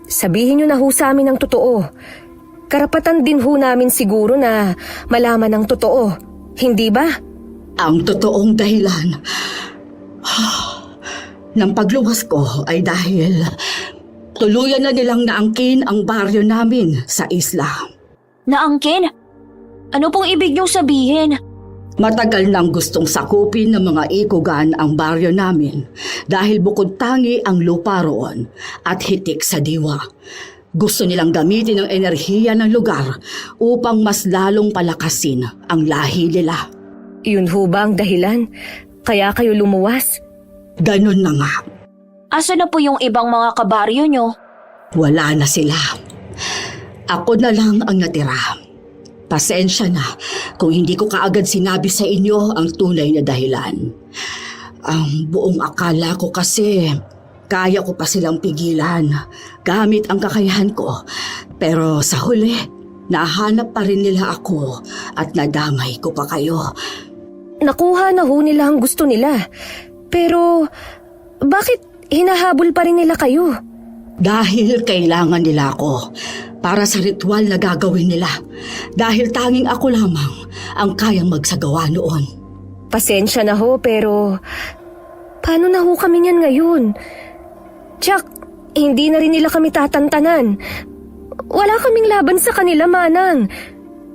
Sabihin nyo na ho sa amin ang totoo. Karapatan din ho namin siguro na malaman ang totoo. Hindi ba? Ang totoong dahilan ng pagluwas ko ay dahil tuluyan na nilang naangkin ang baryo namin sa isla. Naangkin? Ano pong ibig niyong sabihin? Matagal nang gustong sakupin ng mga ikugan ang baryo namin dahil bukod tangi ang lupa roon at hitik sa diwa. Gusto nilang gamitin ang enerhiya ng lugar upang mas lalong palakasin ang lahi nila. Yun ho ba ang dahilan? Kaya kayo lumuwas? Ganun na nga. Asa na po yung ibang mga kabaryo niyo? Wala na sila. Ako na lang ang natira. Pasensya na kung hindi ko kaagad sinabi sa inyo ang tunay na dahilan. Ang buong akala ko kasi kaya ko pa silang pigilan gamit ang kakayahan ko. Pero sa huli, nahanap pa rin nila ako at nadamay ko pa kayo. Nakuha na ho nila ang gusto nila. Pero bakit hinahabol pa rin nila kayo? Dahil kailangan nila ako para sa ritual na gagawin nila dahil tanging ako lamang ang kayang magsagawa noon. Pasensya na ho, pero paano na ho kami niyan ngayon? Tsak, hindi na rin nila kami tatantanan. Wala kaming laban sa kanila, Manang.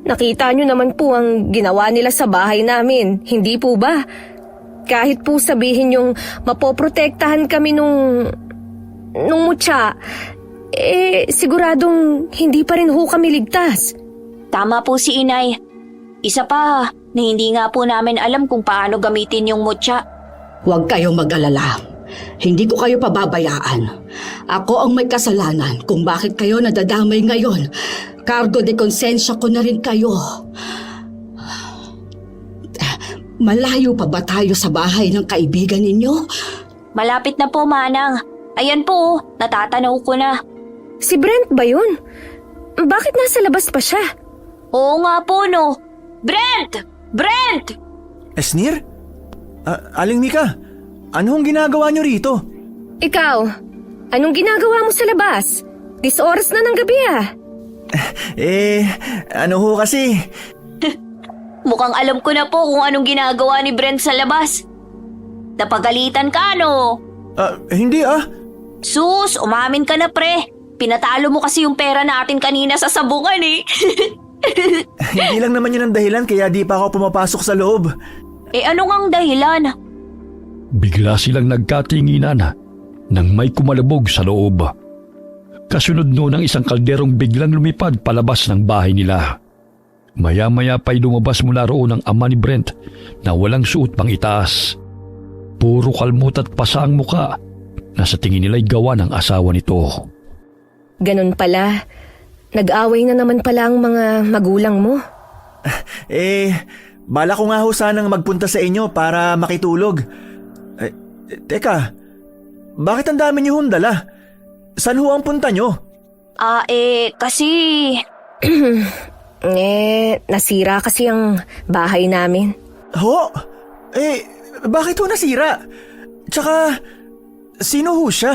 Nakita nyo naman po ang ginawa nila sa bahay namin, hindi po ba? Kahit po sabihin yung mapoprotektahan kami nung mutya, siguradong hindi pa rin ho kami ligtas. Tama po si Inay. Isa pa na hindi nga po namin alam kung paano gamitin yung mutya. Huwag kayong mag-alala. Hindi ko kayo pababayaan. Ako ang may kasalanan kung bakit kayo nadadamay ngayon. Cargo de konsensya ko na rin kayo. Malayo pa ba tayo sa bahay ng kaibigan ninyo? Malapit na po, Manang. Ayan po, natatanaw ko na. Si Brent ba yun? Bakit nasa labas pa siya? Oo nga po, no. Brent! Brent! Esnir? Aling Mika, ano ang ginagawa niyo rito? Ikaw, anong ginagawa mo sa labas? 10 oras na ng gabi ah. Ano ho kasi? Mukhang alam ko na po kung anong ginagawa ni Brent sa labas. Napagalitan ka, no? Hindi Sus, umamin ka na, pre. Pinatalo mo kasi yung pera natin kanina sa sabungan, eh. Hindi lang naman yun ang dahilan kaya di pa ako pumapasok sa loob. Ano ngang dahilan? Bigla silang nagkatinginan nang may kumalabog sa loob. Kasunod noon ang isang kalderong biglang lumipad palabas ng bahay nila. Maya-maya pa'y lumabas mula roon ang ama ni Brent na walang suot pang itaas. Puro kalmot at pasa ang muka na sa tingin nila'y gawa ng asawa nito. Ganun pala. Nag-away na naman pala ang mga magulang mo. Bala ko nga ho sanang magpunta sa inyo para makitulog. Teka, bakit ang dami niyo dala? Saan ho ang punta nyo? Kasi... Nasira kasi ang bahay namin. Ho? Bakit ho nasira? Tsaka, sino ho siya?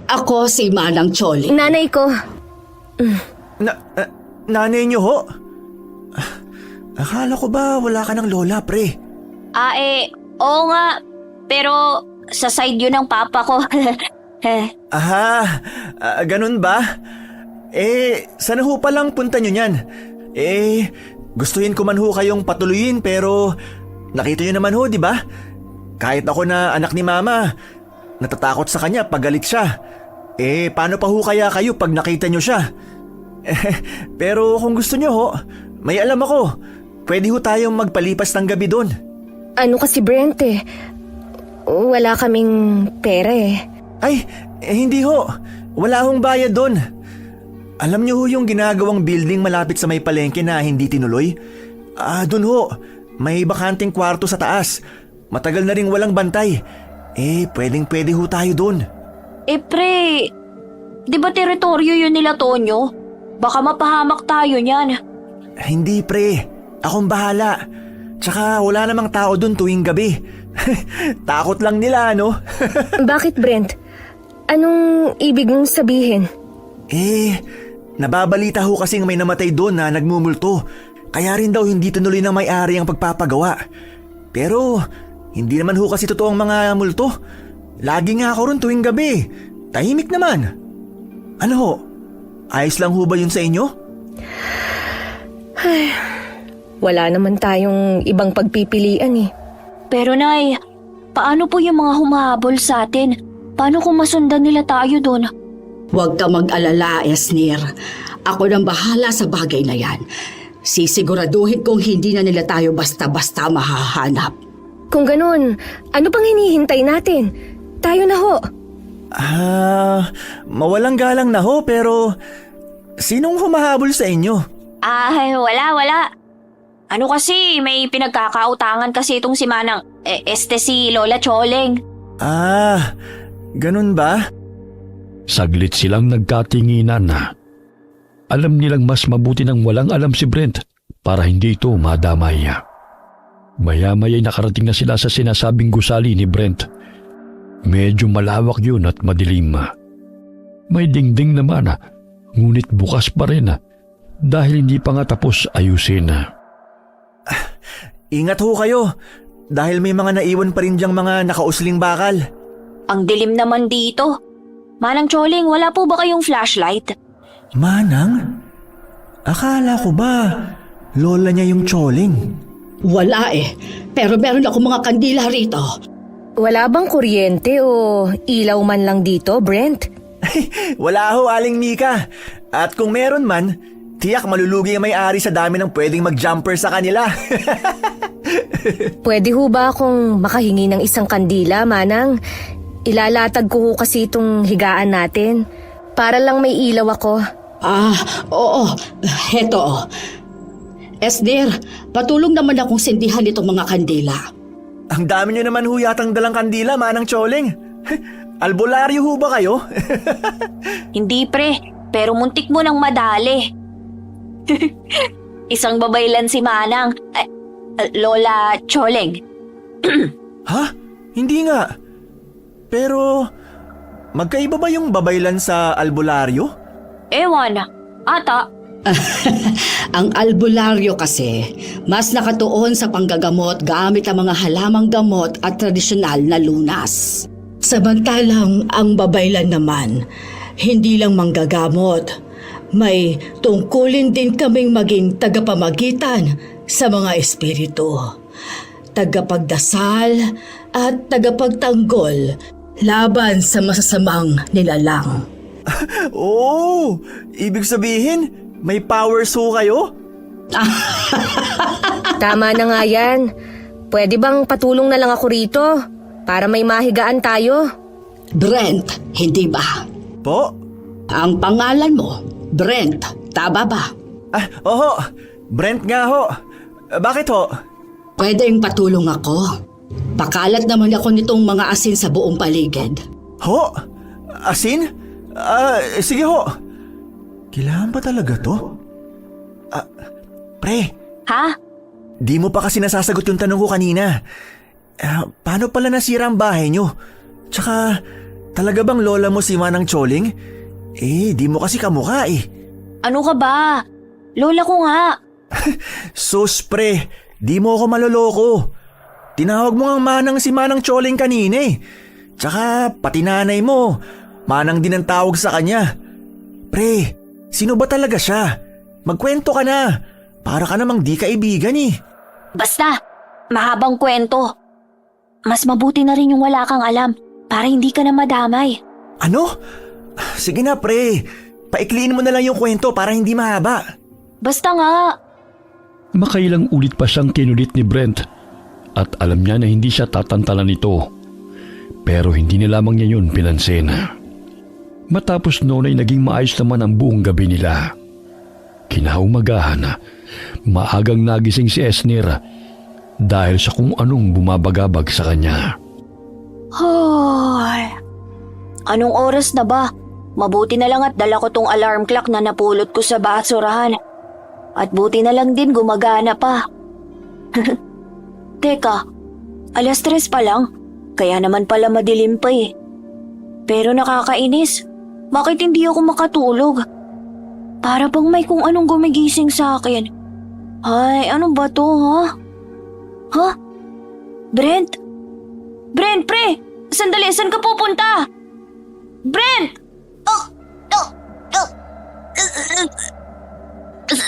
Ako si Manang Choli. Nanay ko. Nanay niyo ho? Akala ko ba wala ka ng lola, pre? Oo nga. Pero sa side yun ng papa ko. Ganun ba? Sana ho palang punta nyo niyan? Gustuhin ko man ho kayong patuloyin pero nakita nyo naman ho, di ba? Kahit ako na anak ni mama, natatakot sa kanya pag galit siya. Paano pa ho kaya kayo pag nakita nyo siya? Pero kung gusto nyo ho, may alam ako. Pwede ho tayong magpalipas ng gabi doon. Ano kasi Brent wala kaming pera Hindi ho. Wala hong bayad doon. Alam niyo ho yung ginagawang building malapit sa may palengke na hindi tinuloy? Doon ho. May bakanting kwarto sa taas. Matagal na ring walang bantay. Pwedeng-pwede ho tayo doon. Pre, di ba teritoryo yun nila Tonyo? Baka mapahamak tayo niyan. Hindi pre. Akong bahala. Tsaka wala namang tao doon tuwing gabi. Takot lang nila, no? Bakit Brent? Anong ibig mong sabihin? Nababalita ho kasing may namatay doon na nagmumulto. Kaya rin daw hindi tuloy ng may-ari ang pagpapagawa. Pero hindi naman ho kasi totoo ang mga multo. Lagi nga ako ron tuwing gabi. Tahimik naman. Ano ho? Ayos lang ho ba yun sa inyo? Wala naman tayong ibang pagpipilian Pero Nay, paano po yung mga humahabol sa atin? Paano kung masundan nila tayo doon? Huwag ka mag-alala, Esnir. Ako nang bahala sa bagay na yan. Sisiguraduhin kong hindi na nila tayo basta-basta mahahanap. Kung ganun, ano pang hinihintay natin? Tayo na ho. Mawalang galang na ho pero sinong humahabol sa inyo? Wala. Ano kasi, may pinagkakautangan kasi itong si Manang, si Lola Choleng. Ganun ba? Saglit silang nagkatinginan na. Alam nilang mas mabuti nang walang alam si Brent para hindi ito madamay. Maya-maya'y nakarating na sila sa sinasabing gusali ni Brent. Medyo malawak yun at madilim. May dingding naman, Ngunit bukas pa rin dahil hindi pa nga tapos ayusin. Ingat ho kayo dahil may mga naiwan pa rin diyang mga nakausling bakal. Ang dilim naman dito. Manang Choling, wala po ba kayong flashlight? Manang? Akala ko ba lola niya yung Choling? Wala pero meron ako mga kandila rito. Wala bang kuryente o ilaw man lang dito, Brent? Wala ho, Aling Mika. At kung meron man, tiyak malulugi ang may-ari sa dami ng pwedeng mag-jumper sa kanila. Pwede ho ba akong makahingi ng isang kandila, Manang? Ilalatag ko ho kasi itong higaan natin. Para lang may ilaw ako. Oo. Heto. Esner, patulong naman akong sindihan itong mga kandila. Ang dami niyo naman ho yatang dalang kandila, Manang Choling. Albularyo ho ba kayo? Hindi pre, pero muntik mo nang madali. Isang babaylan si Manang. Lola Choling. Ha? Hindi nga. Pero, magkaiba ba yung babaylan sa albularyo? Ewan, ata. Ang albularyo kasi, mas nakatuon sa panggagamot gamit ang mga halamang gamot at tradisyonal na lunas. Samantalang ang babaylan naman, hindi lang manggagamot. May tungkulin din kaming maging tagapamagitan sa mga espiritu. Tagapagdasal at tagapagtanggol laban sa masasamang nilalang. Oh, ibig sabihin, may powers ho kayo? Tama na nga yan. Pwede bang patulong na lang ako rito? Para may mahigaan tayo? Brent, hindi ba? Po? Ang pangalan mo, Brent, tama ba? Oo. Brent nga ho. Bakit ho? Pwedeng patulong ako. Pakalat naman ako nitong mga asin sa buong paligid. Ho? Asin? Sige ho. Kailangan ba talaga to? Pre, Ha? di mo pa kasi nasasagot yung tanong ko kanina. Paano pala nasira ang bahay nyo? Tsaka, talaga bang lola mo si Manang Choling? Di mo kasi kamukha Ano ka ba? Lola ko nga. Sus pre, di mo ako maloloko. Tinawag mo ang Manang si Manang Choling kanina Tsaka, pati nanay mo, Manang din ang tawag sa kanya. Pre, sino ba talaga siya? Magkwento ka na. Para ka namang di kaibigan Basta, mahabang kwento. Mas mabuti na rin yung wala kang alam para hindi ka na madamay. Ano? Sige na pre, paikliin mo na lang yung kwento para hindi mahaba. Basta nga. Makailang ulit pa siyang kinulit ni Brent at alam niya na hindi siya tatantalan nito. Pero hindi na lamang niya yun pinansin. Matapos noon ay naging maayos naman ang buong gabi nila. Kinaumagahan, maagang nagising si Esner dahil sa kung anong bumabagabag sa kanya. Hoy. Anong oras na ba? Mabuti na lang at dala ko tong alarm clock na napulot ko sa basurahan. At buti na lang din gumagana pa. Teka, 3:00 pa lang. Kaya naman pala madilim pa Pero nakakainis. Bakit hindi ako makatulog? Para bang may kung anong gumigising sa akin. Ay, ano ba to, ha? Ha? Brent? Brent, pre! Sandali, saan ka pupunta? Brent!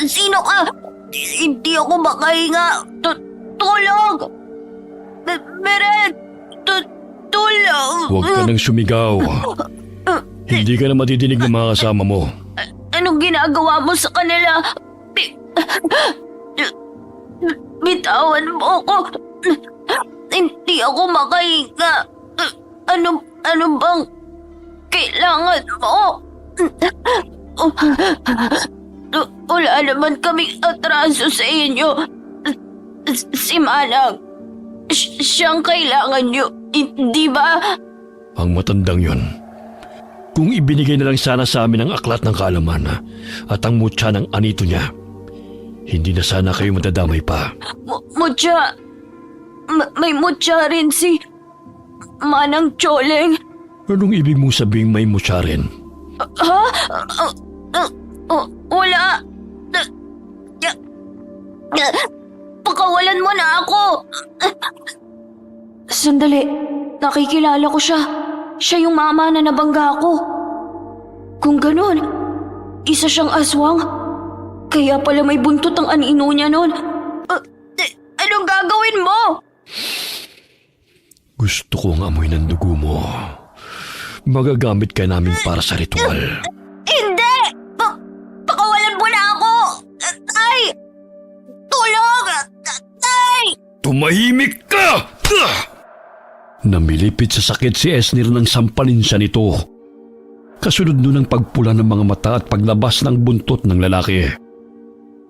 Sino ka? Hindi ako makahinga. Tulog! Brent! Tulog! Huwag ka nang sumigaw. Hindi ka na matidinig ng mga kasama mo. Anong ginagawa mo sa kanila? Bitawan mo ako. Hindi ako makahinga. Ano bang kailangan mo? Wala naman kaming atraso sa inyo. Si Manang, siyang kailangan nyo, hindi ba? Ang matandang yon. Kung ibinigay na lang sana sa amin ang aklat ng kaalaman at ang mutya ng anito niya, hindi na sana kayo matadamay pa. Mutya? May mutya rin si Manang Choling? Anong ibig mong sabing may mutya rin? Ha? Wala. Pakawalan mo na ako. Sandali, nakikilala ko siya. Siya yung mama na nabangga ko. Kung ganun, isa siyang aswang. Kaya pala may buntot ang anino niya nun. Anong gagawin mo? Gusto kong amoy ng dugo mo. Magagamit ka namin para sa ritual. Hindi! Pakawalan mo na ako! Ay! Tulong! Ay! Tumahimik ka! Namilipit sa sakit si Esnir nang sampalin siya nito. Kasunod nun ang pagpula ng mga mata at paglabas ng buntot ng lalaki.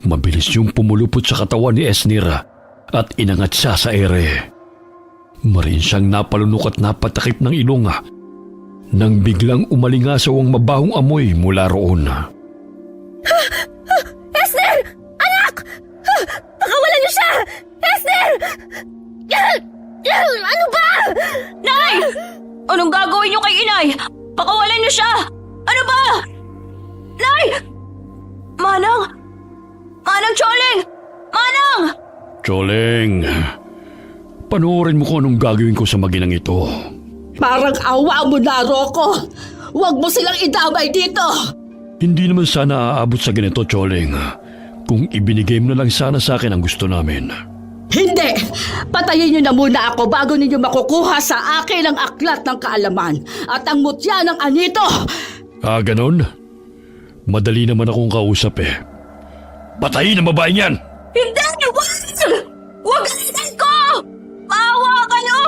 Mabilis yung pumulupot sa katawan ni Esnir at inangat siya sa ere. Marin siyang napalunok at napatakip ng ilong nang biglang umalingasaw ang mabahong amoy mula roon. Esner! Anak! Pakawalan niyo siya! Esner! Ano ba? Nay! Anong gagawin niyo kay inay? Pakawalan niyo siya! Ano ba? Nay! Manang! Manang Choling! Manang! Choling, panoorin mo kung anong gagawin ko sa maginang ito. Parang awa mo na, Rocco. Huwag mo silang idamay dito. Hindi naman sana aabot sa ganito, Choling. Kung ibinigay mo na lang sana sa akin ang gusto namin. Hindi! Patayin niyo na muna ako bago ninyo makukuha sa akin ang aklat ng kaalaman at ang mutya ng anito! Ganon? Madali naman akong kausap eh. Patayin ang babaeng yan! Hindi! Wag! Wag ganyan ko! Maawa kayo!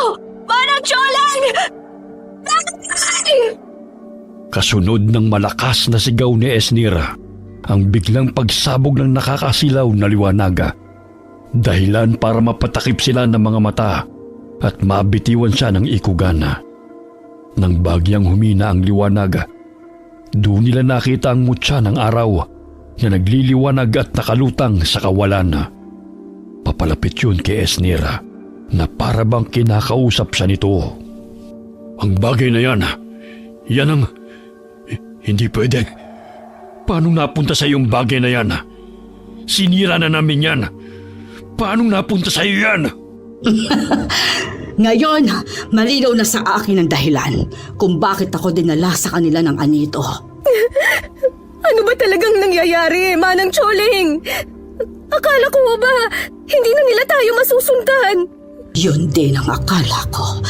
Manang Choling! Nay! Kasunod ng malakas na sigaw ni Esnir, ang biglang pagsabog ng nakakasilaw na liwanaga. Dahilan para mapatakip sila ng mga mata at mabitiwan siya ng ikugana. Nang bagyang humina ang liwanag, doon nila nakita ang mutya ng araw na nagliliwanag at nakalutang sa kawalan. Papalapit yun kay Esnir na para bang kinakausap siya nito. Ang bagay na yan ang... Hindi pwede. Paano napunta sa iyong bagay na yan? Sinira na namin yan. Paano napunta sa iyo yan? Ngayon, malinaw na sa akin ang dahilan kung bakit ako dinala sa kanila ng anito. Ano ba talagang nangyayari, Manang Choling? Akala ko ba, hindi na nila tayo masusundan? Yun din ang akala ko.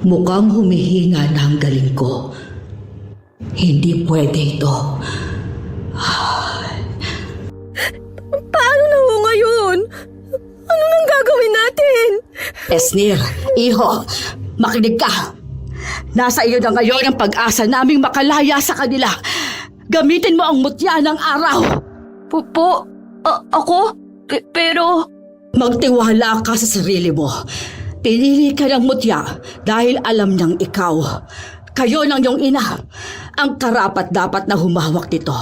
Mukhang humihina na ang galing ko. Hindi pwede ito. Paano na ho ngayon? Ano nang gagawin natin? Esnir, iho, makinig ka. Nasa iyo na ngayon ang pag-asa naming makalaya sa kanila. Gamitin mo ang mutya ng araw. Ako? Pero... Magtiwala ka sa sarili mo. Pinili ka ng mutya dahil alam niyang ikaw. Kayo ng iyong ina ang karapat-dapat na humawak nito.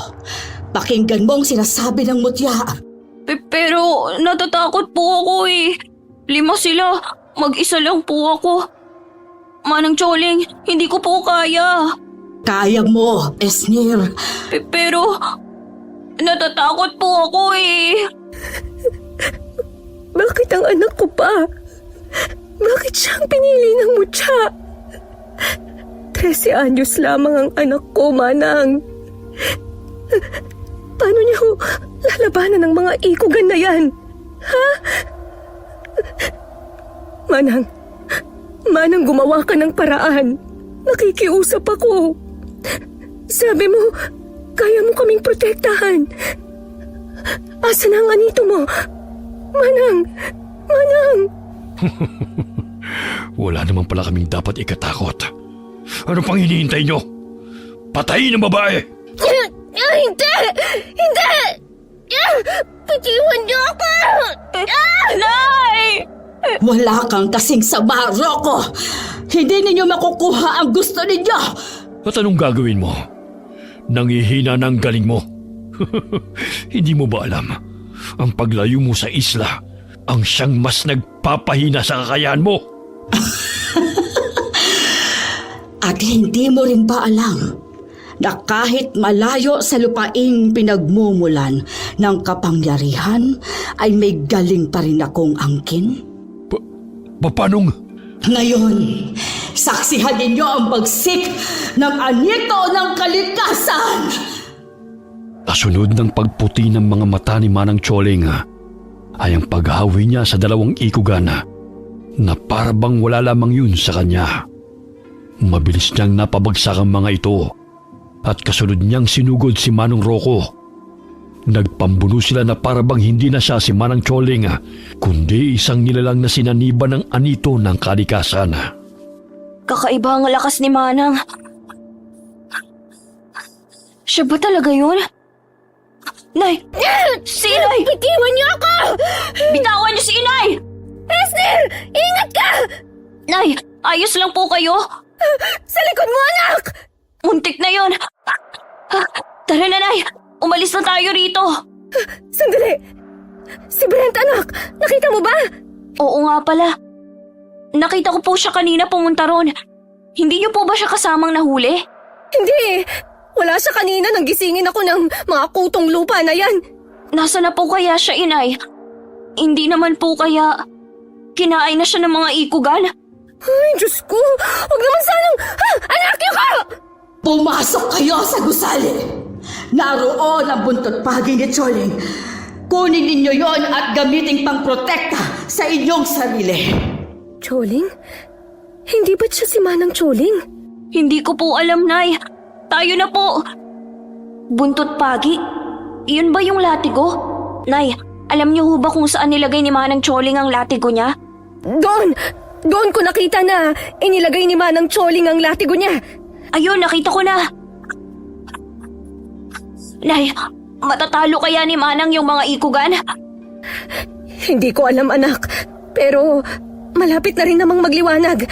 Pakinggan mo ang sinasabi ng mutya. Pero natatakot po ako eh. 5 sila. Mag-isa lang po ako. Manang Choling, hindi ko po kaya. Kaya mo, Esnir. Pero natatakot po ako eh. Bakit ang anak ko pa? Bakit siyang pinili ng mutya? 13 anyos lamang ang anak ko, Manang. Paano niyo lalabanan ng mga ikugan na yan? Ha? Manang, gumawa ka ng paraan. Nakikiusap ako. Sabi mo, kaya mo kaming protektahan. Asa na ang anito mo? Manang! Wala naman pala kaming dapat ikatakot. Ano pang hinihintay nyo? Patayin ang babae! Hindi! Pitiwan niyo ako! Nay! Wala kang kasing sama, Rocco. Hindi ninyo makukuha ang gusto ninyo. At anong gagawin mo? Nangihina ng galing mo. Hindi mo ba alam? Ang paglayo mo sa isla ang siyang mas nagpapahina sa kakayahan mo. At hindi mo rin ba alam na kahit malayo sa lupaing pinagmumulan ng kapangyarihan ay may galing pa rin akong angkin? Papanong? Ngayon, saksihan ninyo ang bagsik ng anito ng kalikasan! Kasunod ng pagputi ng mga mata ni Manang Choling ay ang paghawi niya sa dalawang ikugan na para bang wala lamang yun sa kanya. Mabilis niyang napabagsak ang mga ito at kasunod niyang sinugod si Manong Rocco. Nagpambuno sila na para bang hindi na siya si Manang Choling kundi isang nilalang na sinaniba ng anito ng kalikasan. Kakaiba ang lakas ni Manang. Siya ba talaga yun? Nay! Si Inay! Bitiwan niyo ako! Bitawan niyo si Inay! Esner! Ingat ka! Nay! Ayos lang po kayo? Sa likod mo, anak! Muntik na yun! Tara na, Nay! Umalis na tayo rito! Sandali! Si Brent, anak! Nakita mo ba? Oo nga pala. Nakita ko po siya kanina pumunta ron. Hindi niyo po ba siya kasamang nahuli? Hindi! Wala siya kanina nang gisingin ako ng mga kutong lupa na yan. Nasa na po kaya siya, Inay? Hindi naman po kaya kinain na siya ng mga ikugan? Ay, Diyos ko! Huwag naman sanang... Anak niyo ka! Pumasok kayo sa gusali! Naroon ang buntot pagi ni Choling. Kunin ninyo yon at gamitin pang protekta sa inyong sarili. Choling? Hindi ba't siya si Manang Choling? Hindi ko po alam, Nay. Tayo na po. Buntot pagi? Iyon ba yung latigo? Nay, alam niyo ho ba kung saan nilagay ni Manang Choling ang latigo niya? Doon! Doon ko nakita na inilagay ni Manang Choling ang latigo niya. Ayun, nakita ko na. Nay, matatalo kaya ni Manang yung mga ikugan? Hindi ko alam, anak. Pero malapit na rin namang magliwanag.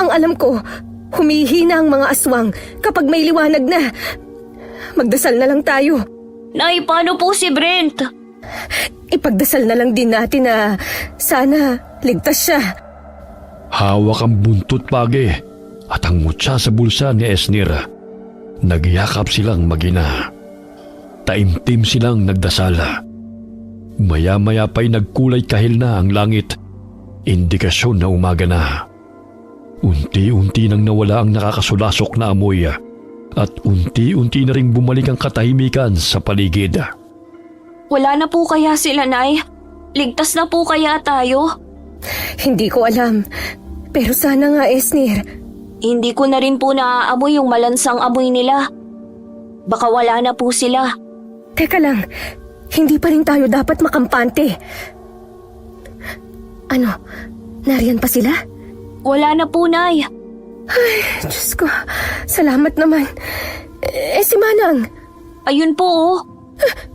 Ang alam ko, humihina ang mga aswang kapag may liwanag na. Magdasal na lang tayo. Nay, paano po si Brent? Ipagdasal na lang din natin na sana ligtas siya. Hawak ang buntot pagi at ang mutya sa bulsa ni Esnir. Nagyakap silang magina. Taimtim silang nagdasal. Maya-maya pa'y nagkulay kahil na ang langit. Indikasyon na umaga na. Unti-unti nang nawala ang nakakasulasok na amoy at unti-unti na ring bumalik ang katahimikan sa paligid. Wala na po kaya sila, Nay? Ligtas na po kaya tayo? Hindi ko alam. Pero sana nga, Esnir. Hindi ko na rin po naaamoy yung malansang amoy nila. Baka wala na po sila. Teka lang, hindi pa rin tayo dapat makampante. Ano, nariyan pa sila? Wala na po, Nay. Diyos ko, salamat naman. Si Manang? Ayun po, oh.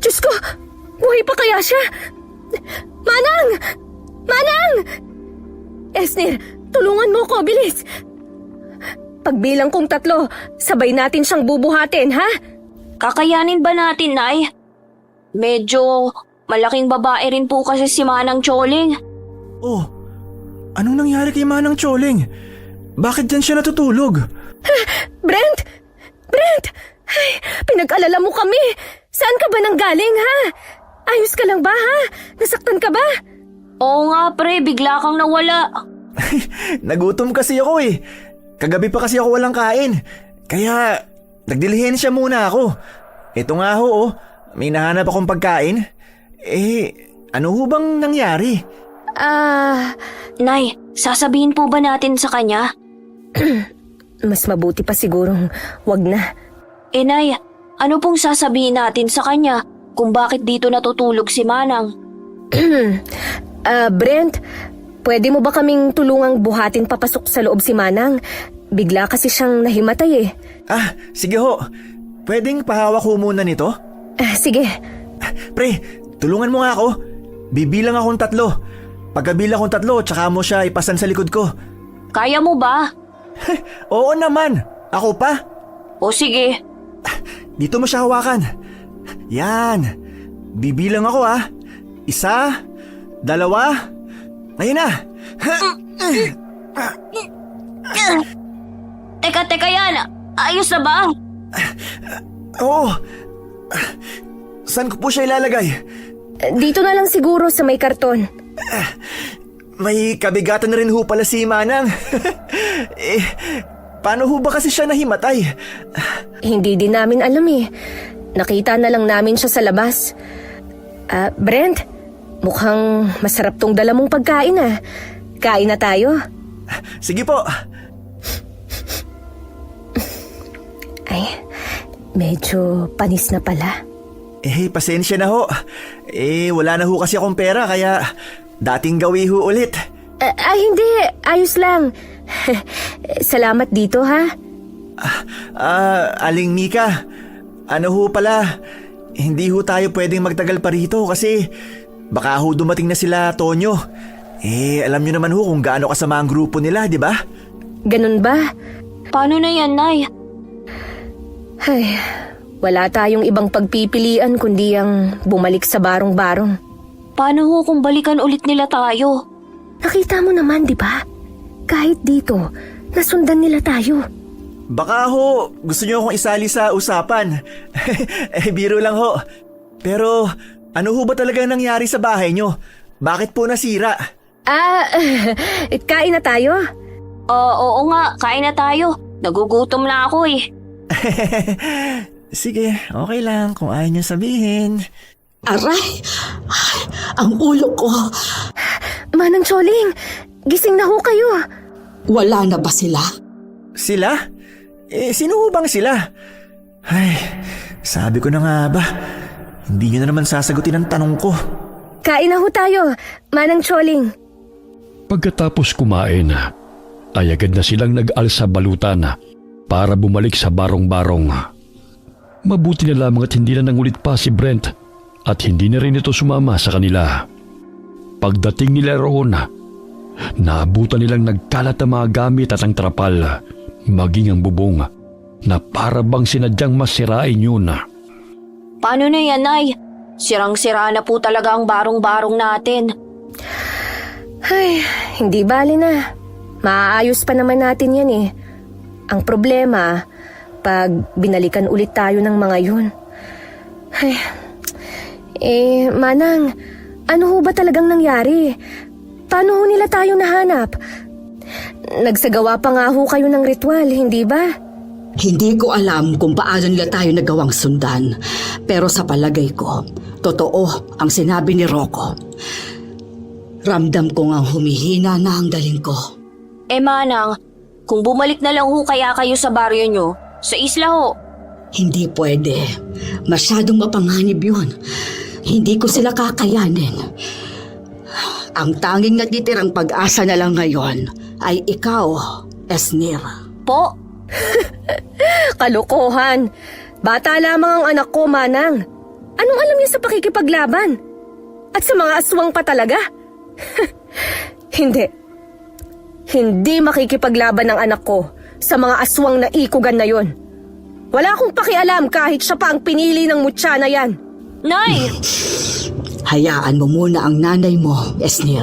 Diyos ko, buhay pa kaya siya? Manang! Manang! Esnir, tulungan mo ko, bilis. Pagbilang kong 3, sabay natin siyang bubuhatin, ha? Kakayanin ba natin, Nay? Medyo malaking babae rin po kasi si Manang Choling. Oh, anong nangyari kay Manang Choling? Bakit dyan siya natutulog? Brent! Brent! Ay, pinag-alala mo kami. Saan ka ba nanggaling, ha? Ayos ka lang ba, ha? Nasaktan ka ba? Oo nga, pre. Bigla kang nawala. Nagutom kasi ako eh. Kagabi pa kasi ako walang kain. Kaya nagdilihensya muna ako. Ito nga ho, oh. May nahanap akong pagkain. Ano ho bang nangyari? Nay, sasabihin po ba natin sa kanya? Mas mabuti pa sigurong wag na. Nay, ano pong sasabihin natin sa kanya kung bakit dito natutulog si Manang? Brent, pwede mo ba kaming tulungang buhatin papasok sa loob si Manang? Bigla kasi siyang nahimatay eh. Sige ho. Pwedeng pahawak ho muna nito? Sige. Pre, tulungan mo nga ako. Bibilang akong 3. Pagkabilang akong 3, tsaka mo siya ipasan sa likod ko. Kaya mo ba? Oo naman. Ako pa. O sige. Dito mo siya hawakan. Yan. Bibilang ako 1, 2. Ngayon na. Teka yan. Ayos na ba? Oo. Saan ko po siya ilalagay? Dito na lang siguro sa may karton. May kabigatan na rin ho pala si Manang. Paano ho ba kasi siya nahimatay? Hindi din namin alam eh. Nakita na lang namin siya sa labas. Brent, mukhang masarap tong dala mong pagkain ah. Kain na tayo. Sige po. Ay, medyo panis na pala. Pasensya na ho. Wala na ho kasi akong pera kaya dating gawi ho ulit. Hindi. Ayos lang. Salamat dito ha. Aling Mika, ano ho pala, hindi ho tayo pwedeng magtagal pa rito kasi baka ho dumating na sila Tonyo. Alam nyo naman ho kung gaano kasama ang grupo nila, di ba? Ganun ba? Paano na yan, Nay? Ay, wala tayong ibang pagpipilian kundi ang bumalik sa barong-barong. Paano ho kung balikan ulit nila tayo? Nakita mo naman, di ba? Kahit dito, nasundan nila tayo. Baka ho, gusto nyo akong isali sa usapan. Biro lang ho. Pero ano ho ba talaga nangyari sa bahay nyo? Bakit po nasira? Kain na tayo? Oo nga, kain na tayo. Nagugutom na ako eh. Sige, okay lang kung ayaw nyo sabihin. Aray! Ay, ang ulo ko. Manang Choling, gising na ho kayo. Wala na ba sila? Sila? Sino ho bang sila? Ay, sabi ko na nga ba, hindi nyo na naman sasagutin ang tanong ko. Kain na ho tayo, Manang Choling. Pagkatapos kumain, ay agad na silang nag-alsa balutan para bumalik sa barong-barong. Mabuti na lamang at hindi na nangulit pa si Brent at hindi na rin ito sumama sa kanila. Pagdating nila roon, naabutan nilang nagkalat ang mga gamit at ang trapal, maging ang bubong na para bang sinadyang masirain yun. Paano na yan, Nay? Sirang-sira na po talaga ang barong-barong natin. Ay, hindi bali na. Maaayos pa naman natin yan eh. Ang problema, pag binalikan ulit tayo ng mga yun. Ay, Manang, ano ho ba talagang nangyari? Paano ho nila tayo nahanap? Nagsagawa pa nga ho kayo ng ritual, hindi ba? Hindi ko alam kung paano nila tayo nagawang sundan. Pero sa palagay ko, totoo ang sinabi ni Rocco. Ramdam ko nga humihina na ang daling ko. Manang, kung bumalik na lang ho kaya kayo sa baryo nyo, sa isla ho. Hindi pwede. Masyadong mapanganib yun. Hindi ko sila kakayanin. Ang tanging natitirang pag-asa na lang ngayon ay ikaw, Esnir. Po? Kalokohan. Bata lamang ang anak ko, Manang. Anong alam niya sa pakikipaglaban? At sa mga aswang pa talaga? Hindi. Hindi makikipaglaban ng anak ko sa mga aswang na ikugan na yon. Wala akong pakialam kahit siya pa ang pinili ng mutya na yan. Nay! Hayaan mo muna ang nanay mo, Esnir.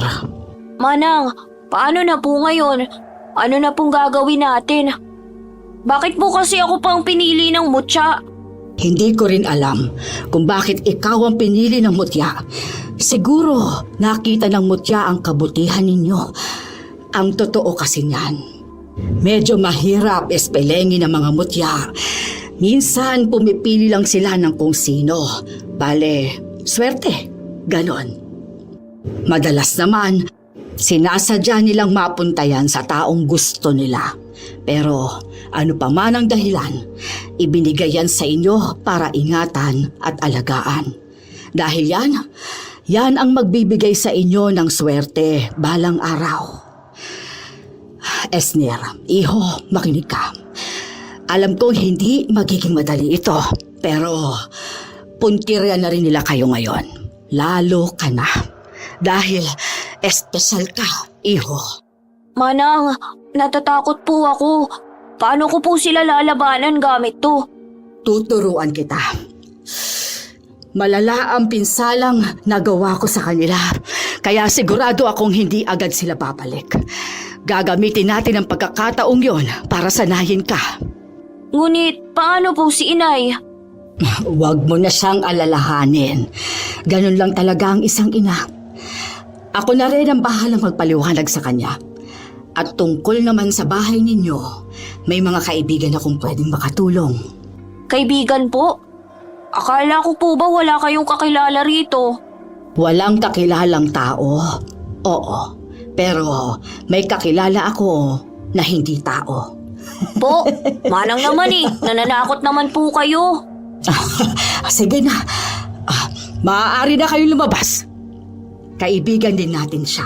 Manang, paano na po ngayon? Ano na pong gagawin natin? Bakit po kasi ako pang pinili ng mutya? Hindi ko rin alam kung bakit ikaw ang pinili ng mutya. Siguro nakita ng mutya ang kabutihan ninyo. Ang totoo kasi niyan, medyo mahirap espelengin ng mga mutya. Minsan pumipili lang sila ng kung sino. Bale, swerte. Ganon. Madalas naman, sinasadya nilang mapuntayan sa taong gusto nila. Pero ano pa man ang dahilan, ibinigay yan sa inyo para ingatan at alagaan. Dahil yan ang magbibigay sa inyo ng swerte balang araw. Esnir, iho, makinig ka. Alam kong hindi magiging madali ito, pero puntirya na rin nila kayo ngayon. Lalo ka na. Dahil espesyal ka, iho. Manang, natatakot po ako. Paano ko po sila lalabanan gamit to? Tuturuan kita. Malala ang pinsalang nagawa ko sa kanila. Kaya sigurado akong hindi agad sila babalik. Gagamitin natin ang pagkakataong yon para sanayin ka. Ngunit paano po si inay? Huwag mo na siyang alalahanin. Ganun lang talaga ang isang ina. Ako na rin ang bahalang magpaliwanag sa kanya. At tungkol naman sa bahay ninyo, may mga kaibigan akong pwedeng makatulong. Kaibigan po? Akala ko po ba wala kayong kakilala rito? Walang kakilalang tao. Oo, pero may kakilala ako na hindi tao. Po, manang naman nananakot naman po kayo. Sige na, maaari na kayong lumabas. Kaibigan din natin siya.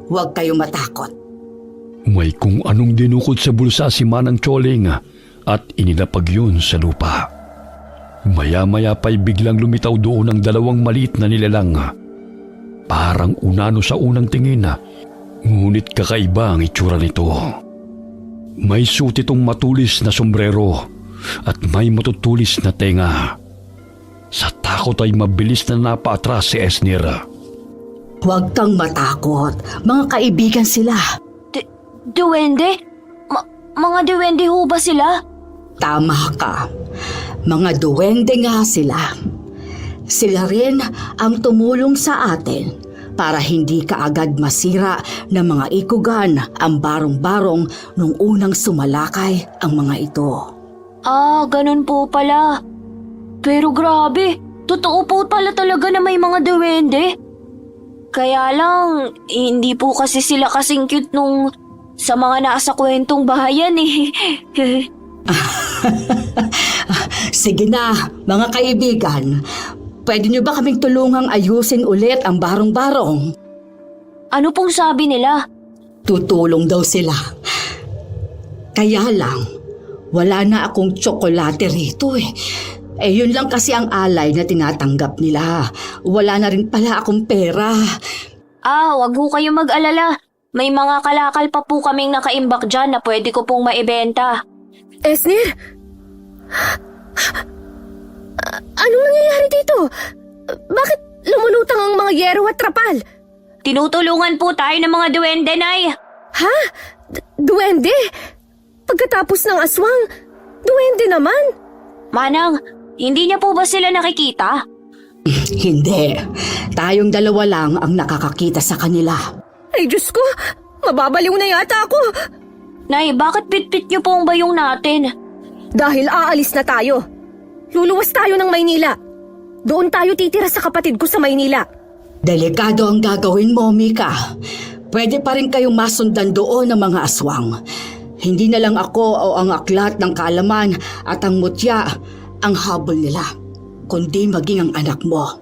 Huwag kayong matakot. May kung anong dinukot sa bulsa si Manang Choling at inilapag yun sa lupa. Maya-maya pa'y biglang lumitaw doon ang dalawang maliit na nilalang. Parang unano sa unang tingin, ngunit kakaiba ang itsura nito. May suot itong matulis na sombrero at may matutulis na tenga. Sa takot ay mabilis na napaatras si Esnir. Huwag kang matakot. Mga kaibigan sila. Duwende? Mga duwende ho ba sila? Tama ka. Mga duwende nga sila. Sila rin ang tumulong sa atin para hindi kaagad masira ng mga ikugan ang barong-barong nung unang sumalakay ang mga ito. Ah, ganun po pala. Pero grabe, totoo po pala talaga na may mga duwende. Kaya lang, hindi po kasi sila kasing cute nung sa mga nasa kwentong bahayan eh. Sige na, mga kaibigan. Pwede niyo ba kaming tulungang ayusin ulit ang barong-barong? Ano pong sabi nila? Tutulong daw sila. Kaya lang, wala na akong tsokolate rito eh. Yun lang kasi ang alay na tinatanggap nila. Wala na rin pala akong pera. Ah, wag ho kayong mag-alala. May mga kalakal pa po kaming nakaimbak dyan na pwede ko pong maibenta. Esnir? Anong nangyayari dito? Bakit lumulutang ang mga yero at trapal? Tinutulungan po tayo ng mga duwende, Nay. Ha? Duwende? Pagkatapos ng aswang, duwende naman? Manang, hindi niya po ba sila nakikita? Hindi. Tayong dalawa lang ang nakakakita sa kanila. Ay Diyos ko, mababaliw na yata ako. Nay, bakit bitbit niyo po ang bayong natin? Dahil aalis na tayo. Luluwas tayo ng Maynila. Doon tayo titira sa kapatid ko sa Maynila. Delikado ang gagawin mo, Mika. Pwede pa rin kayong masundan doon ng mga aswang. Hindi na lang ako o ang aklat ng kaalaman at ang mutya ang habol nila, kundi maging ang anak mo.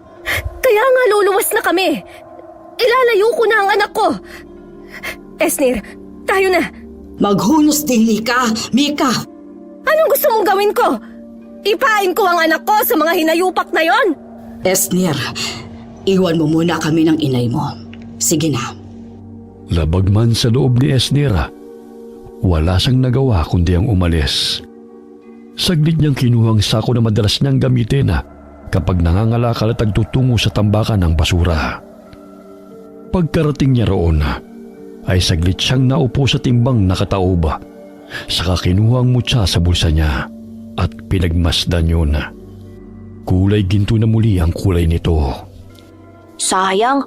Kaya nga luluwas na kami. Ilalayo ko na ang anak ko. Esnir, tayo na. Maghunos dili ka, Mika. Anong gusto mong gawin ko? Ipain ko ang anak ko sa mga hinayupak na yon? Esnir, iwan mo muna kami ng inay mo. Sige na. Labag man sa loob ni Esnir, wala siyang nagawa kundi ang umalis. Saglit niyang kinuhang sako na madalas niyang gamitin kapag nangangalakal at nagtutungo sa tambakan ng basura. Pagkarating niya roon, ay saglit siyang naupo sa timbang nakataob. Saka kinuha ang mutya sa bulsa niya at pinagmasdan yun. Kulay ginto na muli ang kulay nito. Sayang,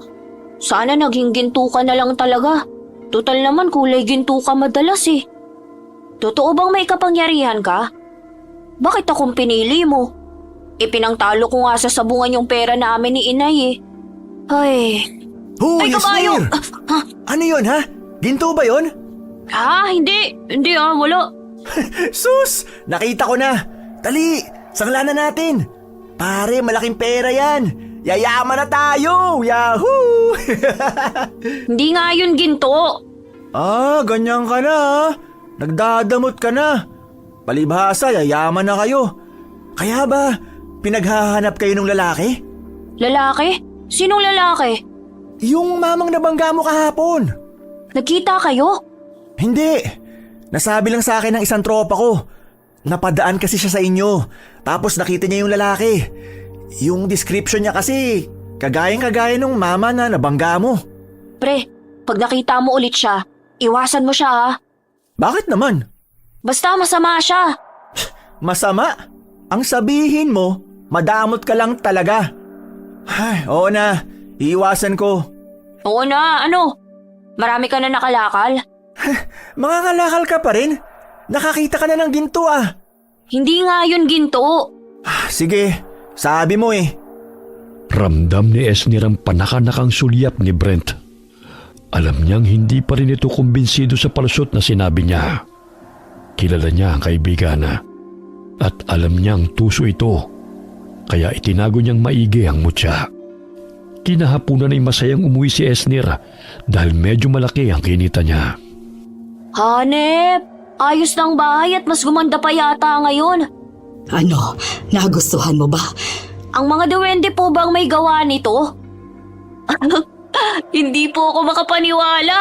sana naging ginto ka na lang talaga. Total naman kulay ginto ka madalas eh. Totoo bang may kapangyarihan ka? Bakit akong pinili mo? Ipinangtalo ko nga sa sabungan yung pera namin ni inay eh. Ay... Hoy, Ay, kabayo! Esnir! Ano yun, ha? Ginto ba yun? Hindi. Hindi wala. Sus! Nakita ko na! Dali! Sangla na natin! Pare, malaking pera yan! Yayaman na tayo! Yahoo! Hindi nga yun ginto. Ganyan ka na ha? Nagdadamot ka na. Palibhasa, yayaman na kayo. Kaya ba, pinaghahanap kayo ng lalaki? Lalaki? Sinong lalaki? Yung mamang nabangga mo kahapon. Nagkita kayo? Hindi. Nasabi lang sa akin ng isang tropa ko. Napadaan kasi siya sa inyo. Tapos nakita niya yung lalaki. Yung description niya kasi, kagayang-kagaya nung mama na nabangga mo. Pre, pag nakita mo ulit siya, iwasan mo siya ha. Bakit naman? Basta masama siya. Masama? Ang sabihin mo, madamot ka lang talaga. Ay, oo na, iiwasan ko. Oo na, ano? Marami ka na nakalakal? Mga ngalakal ka pa rin? Nakakita ka na ng ginto ah. Hindi nga yun ginto. Sige, sabi mo eh. Ramdam ni Esnir ang panakanakang sulyap ni Brent. Alam niyang hindi pa rin ito kumbinsido sa palusot na sinabi niya. Kilala niya ang kaibigan at alam niyang tuso ito, kaya itinago niyang maigi ang mutya. Kinahapunan ay masayang umuwi si Esnir dahil medyo malaki ang kinita niya. Hanep, ayos ng bahay at mas gumanda pa yata ngayon. Ano, nagustuhan mo ba? Ang mga duwende po bang may gawa nito? Hindi po ako makapaniwala.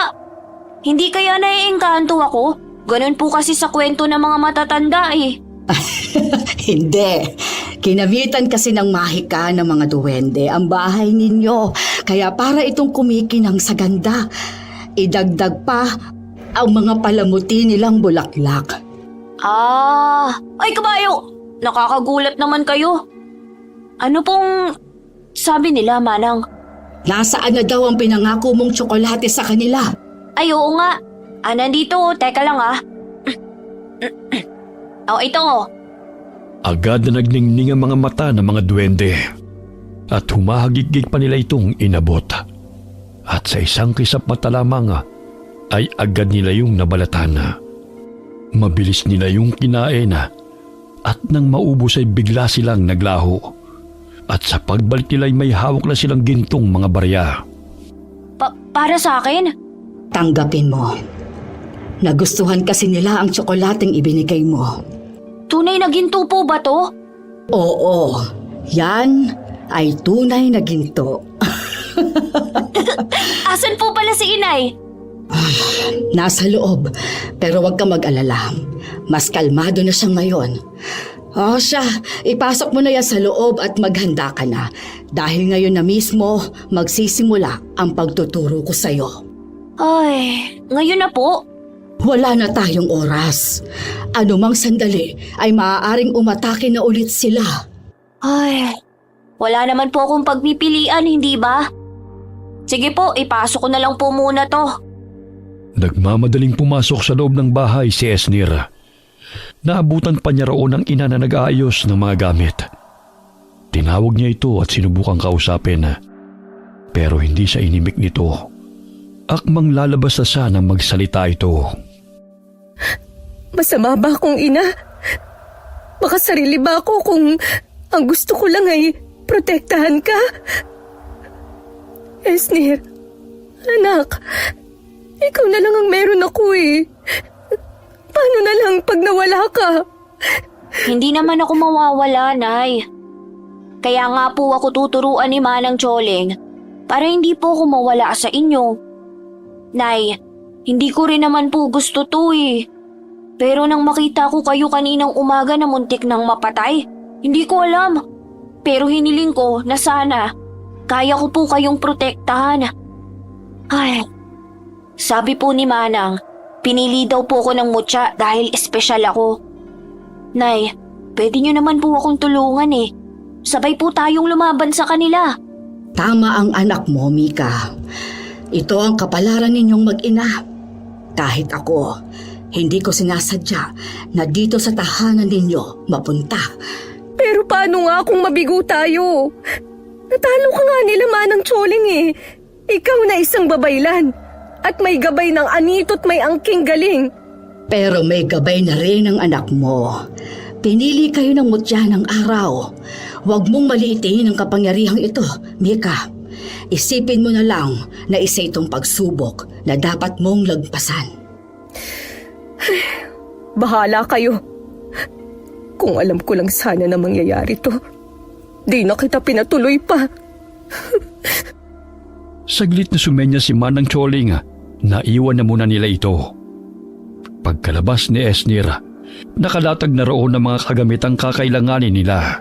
Hindi kaya naiengkanto ako? Ganun po kasi sa kwento ng mga matatanda eh. Hindi. Kinamitan kasi ng mahika ng mga duwende ang bahay ninyo. Kaya para itong kumikinang sa ganda, idagdag pa ang mga palamuti nilang bulaklak. Ay kabayo! Nakakagulat naman kayo. Ano pong sabi nila, Manang? Nasaan na daw ang pinangako mong tsokolate sa kanila? Ay oo nga. Nandito, teka lang ito. Agad na nagningning ang mga mata ng mga duwende at humahagigig pa nila itong inabot. At sa isang kisap mata lamang ay agad nila yung nabalatan. Mabilis nila yung kinain at nang maubos ay bigla silang naglaho. At sa pagbalik nila ay may hawak na silang gintong mga barya. Para sa akin? Tanggapin mo. Nagustuhan kasi nila ang tsokolateng ibinigay mo. Tunay na ginto po ba to? Oo, yan ay tunay na ginto. Asan po pala si Inay? Nasa loob, pero huwag ka mag-alala. Mas kalmado na siya ngayon. Siya, ipasok mo na yan sa loob at maghanda ka na. Dahil ngayon na mismo, magsisimula ang pagtuturo ko sa'yo. Ay, ngayon na po? Wala na tayong oras. Anumang sandali ay maaaring umatake na ulit sila. Ay, wala naman po akong pagpipilian, hindi ba? Sige po, ipasok ko na lang po muna to. Nagmamadaling pumasok sa loob ng bahay si Esnir. Naabutan pa niya roon ang ina na nag-aayos ng mga gamit. Tinawag niya ito at sinubukang kausapin. Pero hindi siya inimik nito. Akmang lalabas na sana magsalita ito. Masama ba akong ina? Makasarili ba ako kung ang gusto ko lang ay protektahan ka? Esnir, anak, ikaw na lang ang meron ako eh. Paano na lang pag nawala ka? Hindi naman ako mawawala, Nay. Kaya nga po ako tuturuan ni Manang Choling para hindi po ako mawala sa inyo. Nay, hindi ko rin naman po gusto to eh. Pero nang makita ko kayo kaninang umaga na muntik nang mapatay, hindi ko alam. Pero hiniling ko na sana kaya ko po kayong protektahan. Ay, sabi po ni Manang, pinili daw po ako ng mutya dahil espesyal ako. Nay, pwede niyo naman po akong tulungan eh. Sabay po tayong lumaban sa kanila. Tama ang anak mo, Mika. Ito ang kapalaran ninyong mag-ina. Kahit ako, hindi ko sinasadya na dito sa tahanan ninyo mapunta. Pero paano nga kung mabigo tayo? Natalo ka nga nila Manang Choling eh. Ikaw na isang babaylan. At may gabay ng anito't may angking galing. Pero may gabay na rin ang anak mo. Pinili kayo ng mutya ng araw. Huwag mong maliitin ang kapangyarihang ito, Mika. Isipin mo na lang na isa itong pagsubok na dapat mong lagpasan. Bahala kayo. Kung alam ko lang sana na mangyayari to, di na kita pinatuloy pa. Saglit na sumenya si Manang Choling. Naiwan na muna nila ito. Pagkalabas ni Esnir, nakalatag na roon ng mga kagamitang kakailanganin nila.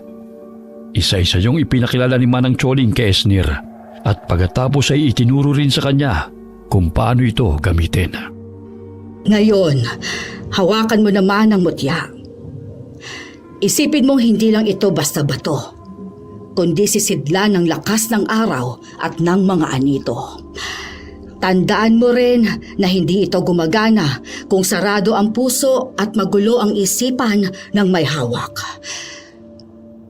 Isa-isa yung ipinakilala ni Manang Choling kay Esnir at pagkatapos ay itinuro rin sa kanya kung paano ito gamitin. Ngayon, hawakan mo naman ang mutya. Isipin mong hindi lang ito basta bato, kundi sisidlan ng lakas ng araw at ng mga anito. Tandaan mo rin na hindi ito gumagana kung sarado ang puso at magulo ang isipan ng may hawak.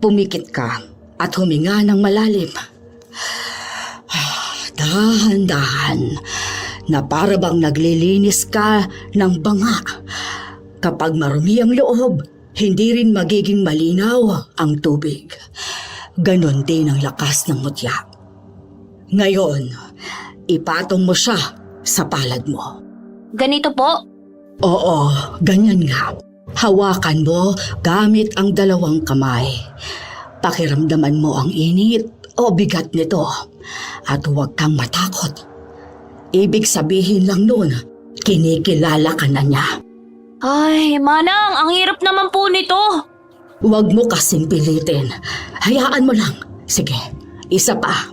Pumikit ka at huminga ng malalim. Dahan-dahan na para bang naglilinis ka ng banga. Kapag marumi ang loob, hindi rin magiging malinaw ang tubig. Ganon din ang lakas ng mutya. Ngayon, ipatong mo siya sa palad mo. Ganito po? Oo, ganyan nga. Hawakan mo gamit ang dalawang kamay. Pakiramdaman mo ang init o bigat nito at huwag kang matakot. Ibig sabihin lang nun, kinikilala ka na niya. Ay, Manang, ang hirap naman po nito. Huwag mo kasing pilitin. Hayaan mo lang. Sige, isa pa.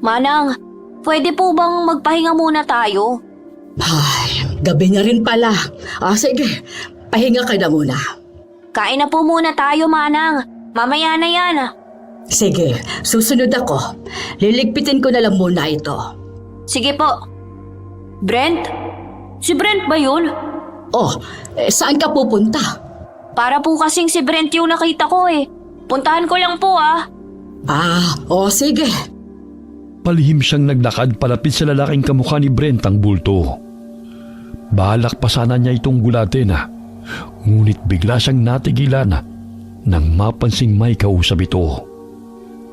Manang, pwede po bang magpahinga muna tayo? Ay, gabi na rin pala. Sige, pahinga ka na muna. Kain na po muna tayo, Manang. Mamaya na yan. Sige, susunod ako. Liligpitin ko na lang muna ito. Sige po. Brent? Si Brent ba yun? Oh, saan ka pupunta? Para po kasing si Brent yung nakita ko eh. Puntahan ko lang po ah. Sige. Palihim siyang naglakad palapit sa lalaking kamukha ni Brent ang bulto. Balak pa sana niya itong gulatin ngunit bigla siyang natigilan nang mapansing may kausap ito.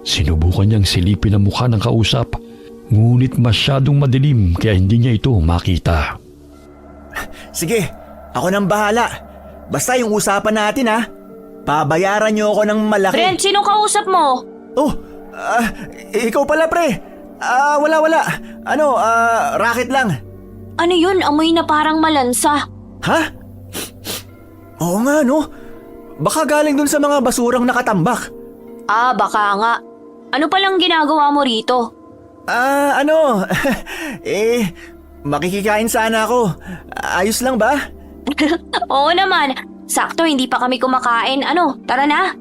Sinubukan niyang silipin ang mukha ng kausap, ngunit masyadong madilim kaya hindi niya ito makita. Sige, ako nang bahala. Basta yung usapan natin pabayaran niyo ako ng malaki. Brent, sinong kausap mo? Oh, ikaw pala pre. Wala. Racket lang. Ano yun? Amoy na parang malansa. Ha? Oo nga no. Baka galing dun sa mga basurang nakatambak. Baka nga. Ano palang ginagawa mo rito? Makikikain sana ako. Ayos lang ba? Oo naman. Sakto, hindi pa kami kumakain. Tara na.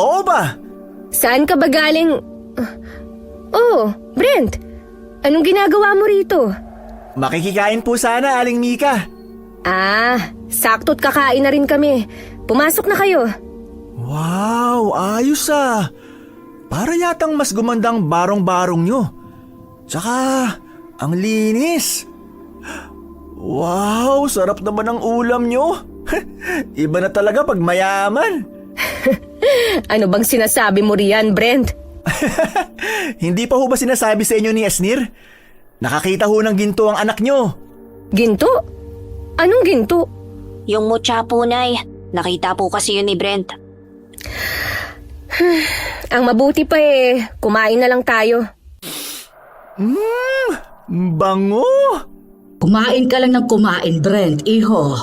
Oo ba? Saan ka ba galing? Brent, anong ginagawa mo rito? Makikikain po sana, Aling Mika. Sakto't kakain na rin kami. Pumasok na kayo. Wow, ayos Para yatang mas gumandang barong-barong nyo. Tsaka, ang linis. Wow, sarap naman ang ulam nyo. Iba na talaga pag mayaman. Ano bang sinasabi mo riyan, Brent? Hindi pa ho ba sinasabi sa inyo ni Esnir? Nakakita ho ng ginto ang anak nyo. Ginto? Anong ginto? Yung mutya po, Nay. Nakita po kasi yun ni Brent. Ang mabuti pa kumain na lang tayo. Bango! Kumain ka lang ng kumain, Brent, iho.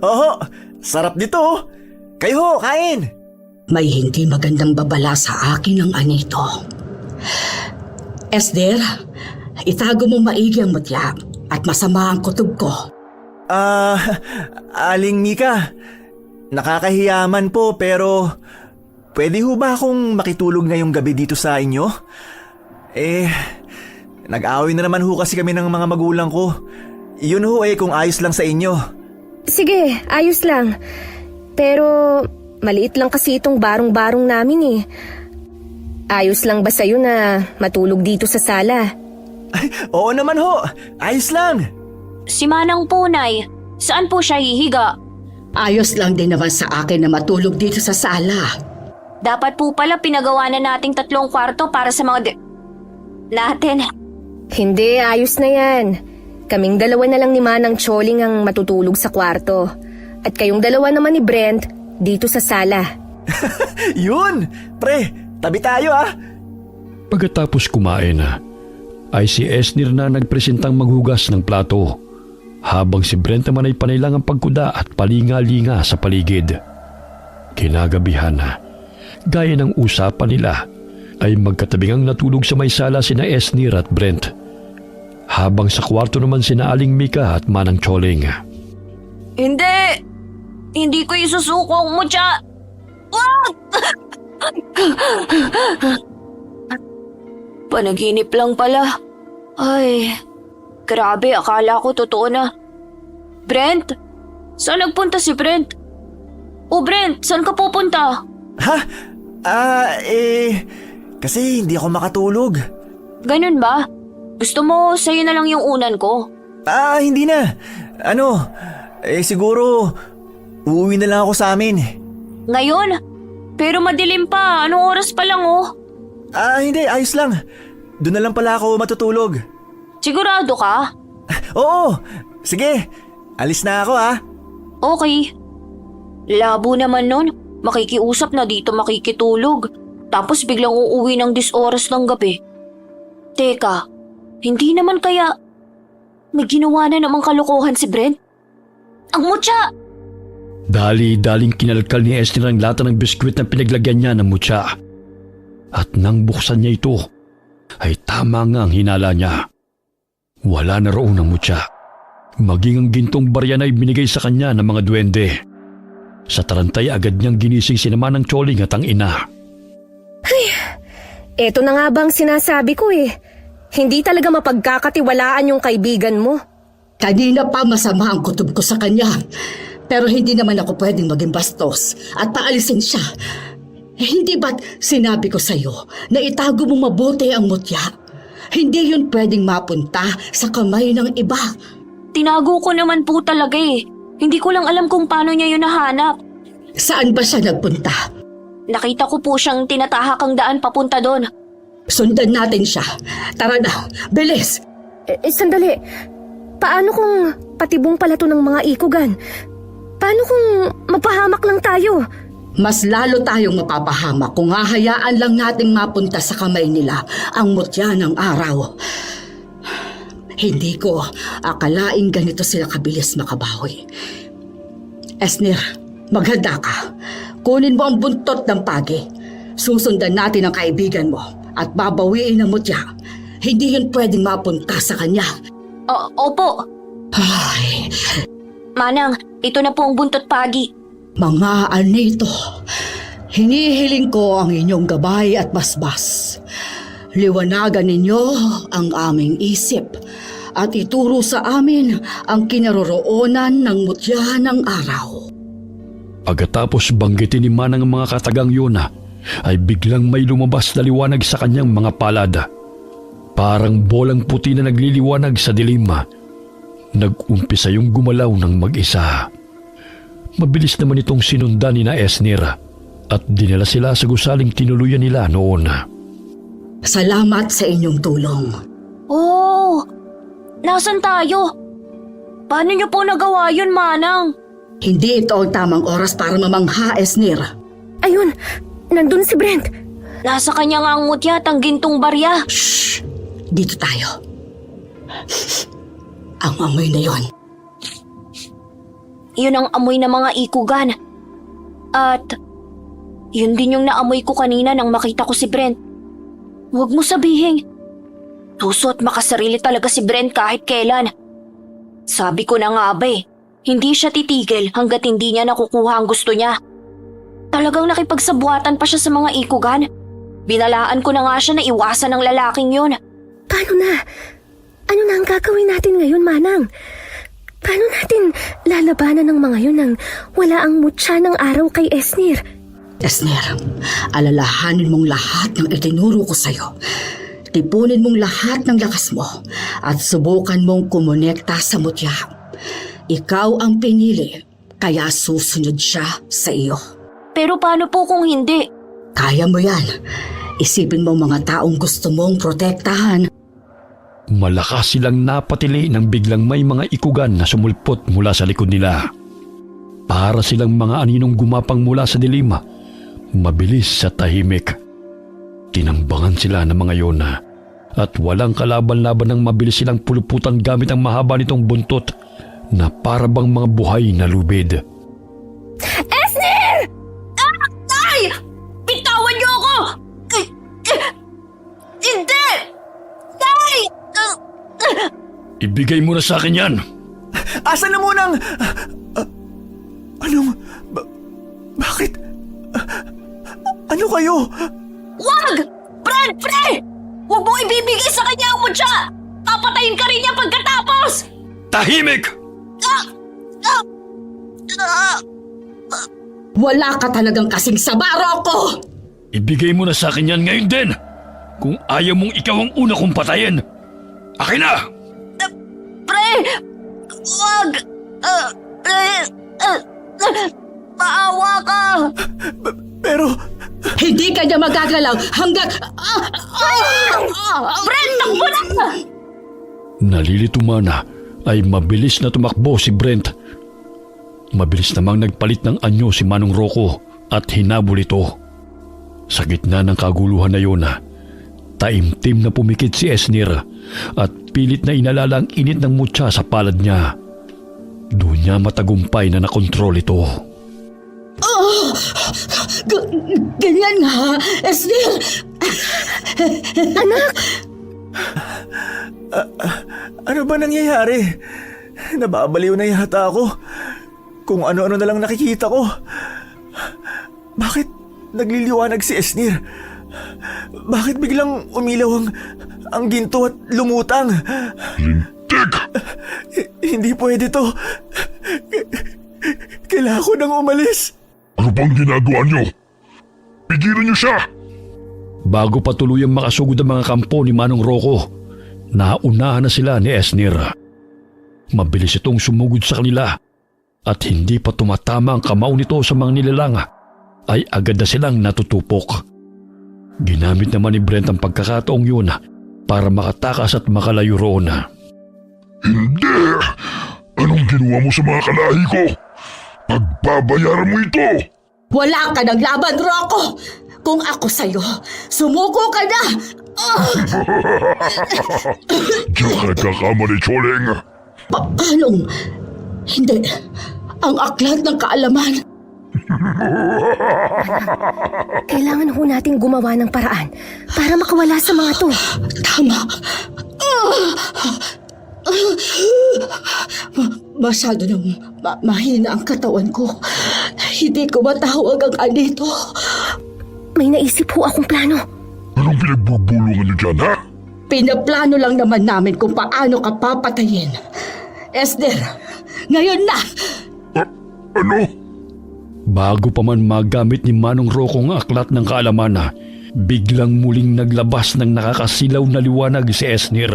Oo, sarap dito. Kayo ho, kain. May hindi magandang babala sa akin ng anito. Esder, itago mo maigi ang mutya at masama ang kutob ko. Aling Mika, nakakahiyaman po pero pwede ho ba akong makitulog ngayong gabi dito sa inyo? Nag-away na naman ho kasi kami ng mga magulang ko. Yun ho kung ayos lang sa inyo. Sige, ayos lang. Pero maliit lang kasi itong barong-barong namin Ayos lang ba sa'yo na matulog dito sa sala? Oo naman ho, ayos lang. Si Manang po, Nay. Saan po siya hihiga? Ayos lang din naman sa akin na matulog dito sa sala. Dapat po pala pinagawa na nating 3 kwarto para sa mga natin. Hindi, ayos na yan. Kaming dalawa na lang ni Manang Choling ang matutulog sa kwarto. At kayong dalawa naman ni Brent dito sa sala. Yun, pre, tabi tayo Pagkatapos kumain ay si Esnir na nagpresentang maghugas ng plato, habang si Brent naman ay panailangang pagkuda at palinga-linga sa paligid. Kinagabihan gaya ng usapan nila, ay magkatabingang natulog sa may sala sina Esnir at Brent, habang sa kwarto naman sina Aling Mika at Manang Choling. Hindi ko isusuko ang mutya. Panaginip lang pala. Ay, grabe, akala ko totoo na. Brent? Saan nagpunta si Brent? Oh, Brent, saan ka pupunta? Ha? Kasi hindi ako makatulog. Ganun ba? Gusto mo sa'yo na lang yung unan ko? Hindi na. Siguro, uuwi na lang ako sa amin. Ngayon? Pero madilim pa, anong oras pa lang oh? Hindi, ayos lang. Doon na lang pala ako matutulog. Sigurado ka? Oo, sige. Alis na ako ha. Okay. Labo naman nun, makikiusap na dito makikitulog. Tapos biglang uuwi ng 10 oras ng gabi. Teka, hindi naman kaya may ginawa na namang kalokohan si Brent? Ang mutya! Dali-daling kinalkal ni Esner ang lata ng biskwit na pinaglagyan niya ng mutya. At nang buksan niya ito, ay tama nga ang hinala niya. Wala na roon ang mutya. Maging ang gintong barya na ibinigay sa kanya ng mga duwende. Sa tarantay agad niyang ginising si naman ng Choling at ang ina. Eto na nga bang sinasabi ko eh. Hindi talaga mapagkakatiwalaan yung kaibigan mo. Kanina pa masama ang kutob ko sa kanya. Pero hindi naman ako pwedeng maging bastos at paalisin siya. Hindi ba't sinabi ko sa'yo na itago mo mabuti ang mutya? Hindi yun pwedeng mapunta sa kamay ng iba. Tinago ko naman po talaga eh. Hindi ko lang alam kung paano niya yun nahanap. Saan ba siya nagpunta? Nakita ko po siyang tinatahak ang daan papunta doon. Sundan natin siya. Tara na, bilis! Sandali. Paano kung patibong pala to ng mga ikugan? Paano kung mapahamak lang tayo? Mas lalo tayong mapapahamak kung hahayaan lang nating mapunta sa kamay nila ang mutya ng araw. Hindi ko akalaing ganito sila kabilis makabawi. Esner, maghanda ka. Kunin mo ang buntot ng pagi. Susundan natin ang kaibigan mo at babawiin ang mutya. Hindi yun pwedeng mapunta sa kanya. Opo. Ay, Manang, ito na po ang buntot pagi. mga anito, hinihiling ko ang inyong gabay at basbas. Liwanagan ninyo ang aming isip at ituro sa amin ang kinaroroonan ng mutya ng araw. Pagkatapos banggitin ni Manang ang mga katagang yun ay biglang may lumabas na liwanag sa kanyang mga palad. Parang bolang puti na nagliliwanag sa dilim. Nag-umpisa yung gumalaw ng mag-isa. Mabilis naman itong sinundan ni na Esner at dinala sila sa gusaling tinuluyan nila noon. Salamat sa inyong tulong. Oh, nasan tayo? Paano niyo po nagawa yun, Manang? Hindi ito ang tamang oras para mamangha, Esner. Ayun, nandun si Brent. Nasa kanya nga ang mutya at ang gintong barya. Shh! Dito tayo. Ang amoy na yon. Yun ang amoy ng mga ikugan. At yun din yung naamoy ko kanina nang makita ko si Brent. Huwag mo sabihin. Tuso at makasarili talaga si Brent kahit kailan. Sabi ko na nga ba hindi siya titigil hanggat hindi niya nakukuha ang gusto niya. Talagang nakipagsabuatan pa siya sa mga ikugan. Binalaan ko na nga siya na iwasan ng lalaking yun. Paano na? Ano na ang gagawin natin ngayon, Manang? Paano natin lalabanan ng mga yun nang wala ang mutya ng araw kay Esner? Esner, alalahanin mong lahat ng itinuro ko sa'yo. Tipunin mong lahat ng lakas mo at subukan mong kumonekta sa mutya. Ikaw ang pinili, kaya susunod siya sa iyo. Pero paano po kung hindi? Kaya mo yan. Isipin mo mga taong gusto mong protektahan. Malakas silang napatili nang biglang may mga ikugan na sumulpot mula sa likod nila. Para silang mga aninong gumapang mula sa dilim, mabilis sa tahimik. Tinambangan sila ng mga yon at walang kalaban-laban ng mabilis silang puluputan gamit ang mahaba nitong buntot na para bang mga buhay na lubid. Esner! Ay! Bitawan niyo ako! Hindi! Ay! Ibigay mo na sa akin yan! Asan na munang... Bakit? Ano kayo? Wag! Brent, pre! Huwag mo ibibigay sa kanya ang mutya! Papatayin ka rin niya pagkatapos! Tahimik! Wala ka talagang kasing saba, Rocco! Ibigay mo na sa akin yan ngayon din! Kung ayaw mong ikaw ang una kong patayin! Akin na! Pre! Wag! Maawa ka! Pero, Hindi ka niya magagalaw hanggang... Brent, takbo na! Nalilito mana ay mabilis na tumakbo si Brent. Mabilis namang nagpalit ng anyo si Manong Rocco at hinabol ito. Sa gitna ng kaguluhan na yun, taimtim na pumikit si Esnir at pilit na inalala ang init ng mutya sa palad niya. Doon niya matagumpay na nakontrol ito. Ganyan nga, Esnir! ano ba nangyayari? Nababaliw na yata ako. Kung ano-ano na lang nakikita ko. Bakit nagliliwanag si Esnir? Bakit biglang umilaw ang ginto at lumutang? Lintik! Hindi pwede to. Kailangan ko nang umalis. Ano bang ginagawa niyo? Pigilan niyo siya! Bago pa tuluyang makasugod ang mga kampo ni Manong Rocco, naunahan na sila ni Esnir. Mabilis itong sumugod sa kanila at hindi pa tumatama ang kamao nito sa mga nilalang ay agad na silang natutupok. Ginamit naman ni Brent ang pagkakataong yun para makatakas at makalayo roon. Hindi! Anong ginawa mo sa mga kalahi ko? Pagbabayaran mo ito! Wala ka ng laban, Rocco! Kung ako sa'yo, sumuko ka na! Diyan ka nagkakamali, Choling! Paanong? Hindi. Ang aklat ng kaalaman. Kailangan ho nating gumawa ng paraan para makawala sa mga to. Tama. Masyado nang mahina ang katawan ko. Hindi ko matawag ang anito. May naisip ho akong plano. Anong pinagbubulungan niyo dyan, ha? Pinaplano lang naman namin kung paano ka papatayin. Esner, ngayon na! Ano? Bago pa man magamit ni Manong Rocco ang aklat ng kaalaman, biglang muling naglabas ng nakakasilaw na liwanag si Esnir.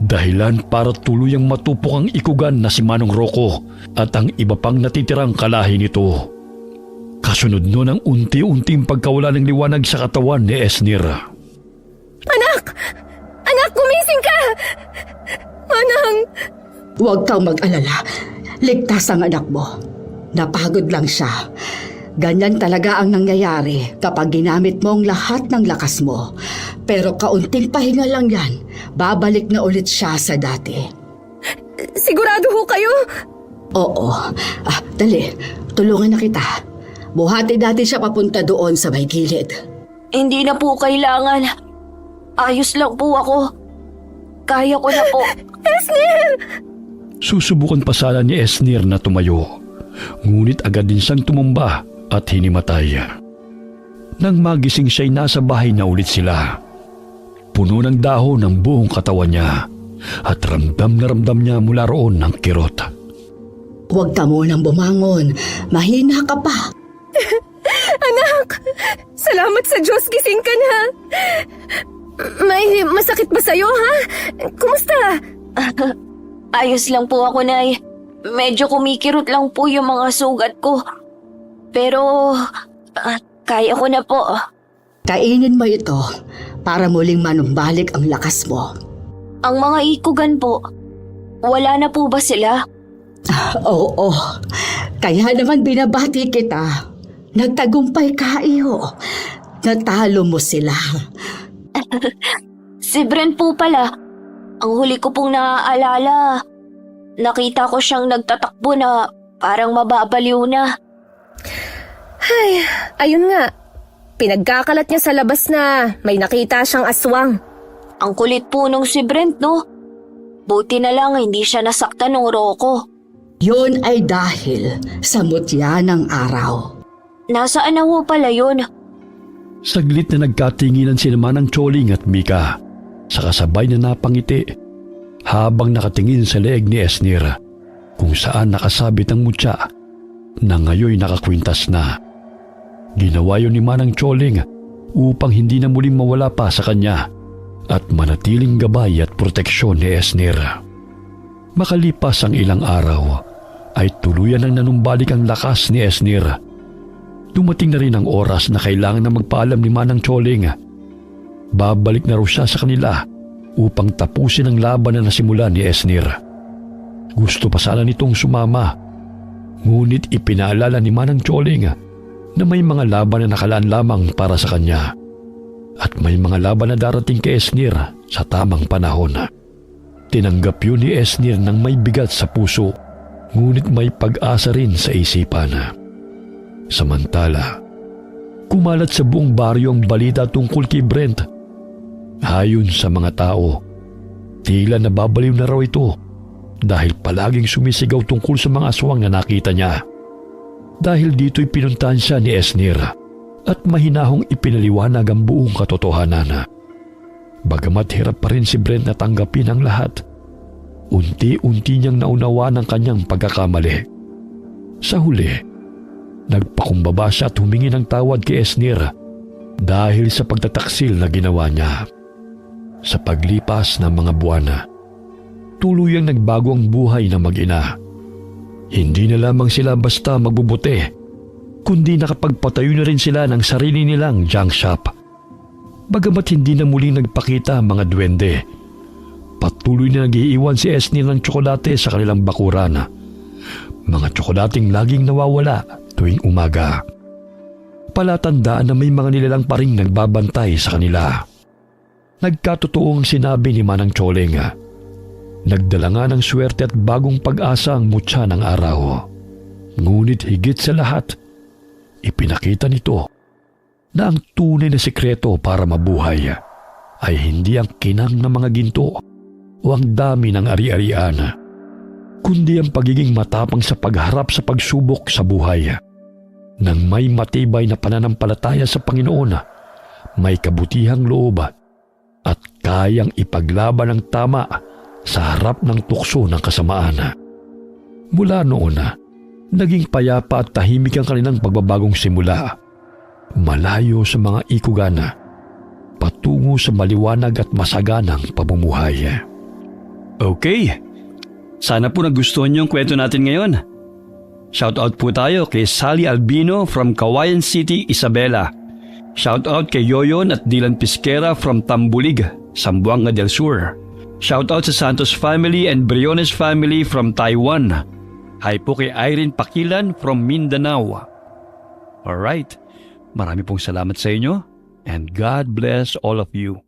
Dahilan para tuluyang matupok ang ikugan na si Manong Rocco at ang iba pang natitirang kalahi nito. Kasunod nun ang unti-unting pagkawala ng liwanag sa katawan ni Esnir. Anak! Anak, gumising ka! Manang! Huwag kang mag-alala. Ligtas ang anak mo. Napagod lang siya. Ganyan talaga ang nangyayari kapag ginamit mo ang lahat ng lakas mo. Pero kaunting pahinga lang yan. Babalik na ulit siya sa dati. Sigurado ho kayo? Oo. Dali. Tulungan na kita. Buhati natin siya papunta doon sa may gilid. Hindi na po kailangan. Ayos lang po ako. Kaya ko na po. Susubukan pa sana ni Esnir na tumayo. Ngunit agad din siyang tumumba at hinimatay. Nang magising siya'y nasa bahay na ulit sila. Puno ng dahon ang buong katawan niya at ramdam na ramdam niya mula roon ng kirot. Huwag ka munang bumangon. Mahina ka pa. Anak! Salamat sa Diyos, gising ka na! May masakit ba sa'yo, ha? Kumusta? Ayos lang po ako, Nay. Medyo kumikirot lang po yung mga sugat ko. Pero, kaya ko na po. Kainin mo ito para muling manumbalik ang lakas mo. Ang mga ikugan po, wala na po ba sila? Oo. Kaya naman binabati kita. Nagtagumpay ka, iyo. Natalo mo sila. Si Brent po pala. Ang huli ko pong naaalala, nakita ko siyang nagtatakbo na parang mababaliw na. Ay, ayun nga. Pinagkakalat niya sa labas na may nakita siyang aswang. Ang kulit po nung si Brent, no? Buti na lang hindi siya nasaktan ng Rocco. Yun ay dahil sa mutya ng araw. Nasaan na ho pala yun? Saglit na nagkatinginan si Manang Choling at Mika sa kasabay na napangiti habang nakatingin sa leeg ni Esnir kung saan nakasabit ang mutya na ngayon nakakwintas na. Ginawa yun ni Manang Choling upang hindi na muling mawala pa sa kanya at manatiling gabay at proteksyon ni Esnir. Makalipas ang ilang araw ay tuluyan ang nanumbalik ang lakas ni Esnir. Dumating na rin ang oras na kailangan na magpaalam ni Manang Choling. Babalik na raw siya sa kanila upang tapusin ang laban na nasimulan ni Esnir. Gusto pa sana nitong sumama, ngunit ipinaalala ni Manang Choling na may mga laban na nakalaan lamang para sa kanya at may mga laban na darating kay Esnir sa tamang panahon. Tinanggap yun ni Esnir ng may bigat sa puso, ngunit may pag-asa rin sa isipan. Samantala, kumalat sa buong baryo ang balita tungkol kay Brent. Ayon sa mga tao, tila nababaliw na raw ito dahil palaging sumisigaw tungkol sa mga aswang na nakita niya. Dahil dito'y pinuntahan siya ni Esnir at mahinahong ipinaliwanag ang buong katotohanan. Bagamat hirap pa rin si Brent na tanggapin ang lahat, unti-unti niyang naunawaan ang kanyang pagkakamali. Sa huli, nagpakumbaba siya at humingi ng tawad kay Esnir dahil sa pagtataksil na ginawa niya. Sa paglipas ng mga buwan, tuluyang nagbago ang buhay ng mag-ina. Hindi na lamang sila basta magbubuti, kundi nakapagpatayo na rin sila ng sarili nilang junk shop. Bagamat hindi na muling nagpakita ang mga duwende, patuloy na nag-iiwan si Esnir ng tsokolate sa kanilang bakuran. Mga tsokolating laging nawawala tuwing umaga. Palatandaan na may mga nilalang pa ring nagbabantay sa kanila. Nagkatotoo ang sinabi ni Manang Choling. Nagdala nga ng swerte at bagong pag-asa ang mutya ng araw. Ngunit higit sa lahat, ipinakita nito na ang tunay na sekreto para mabuhay ay hindi ang kinang ng mga ginto o ang dami ng ari-arian, kundi ang pagiging matapang sa pagharap sa pagsubok sa buhay. Nang may matibay na pananampalataya sa Panginoon, may kabutihang loob at kayang ipaglaban ang tama sa harap ng tukso ng kasamaan. Mula noon, naging payapa at tahimik ang kanilang pagbabagong simula. Malayo sa mga ikugan, patungo sa maliwanag at masaganang pamumuhay. Okay, sana po nagustuhan niyo ang kwento natin ngayon. Shoutout po tayo kay Sally Albino from Kawayan City, Isabela. Shoutout kay Yoyon at Dylan Pisquera from Tambulig, Zamboanga del Sur. Shoutout sa Santos family and Briones family from Taiwan. Hi po kay Irene Pakilan from Mindanao. Alright, marami pong salamat sa inyo and God bless all of you.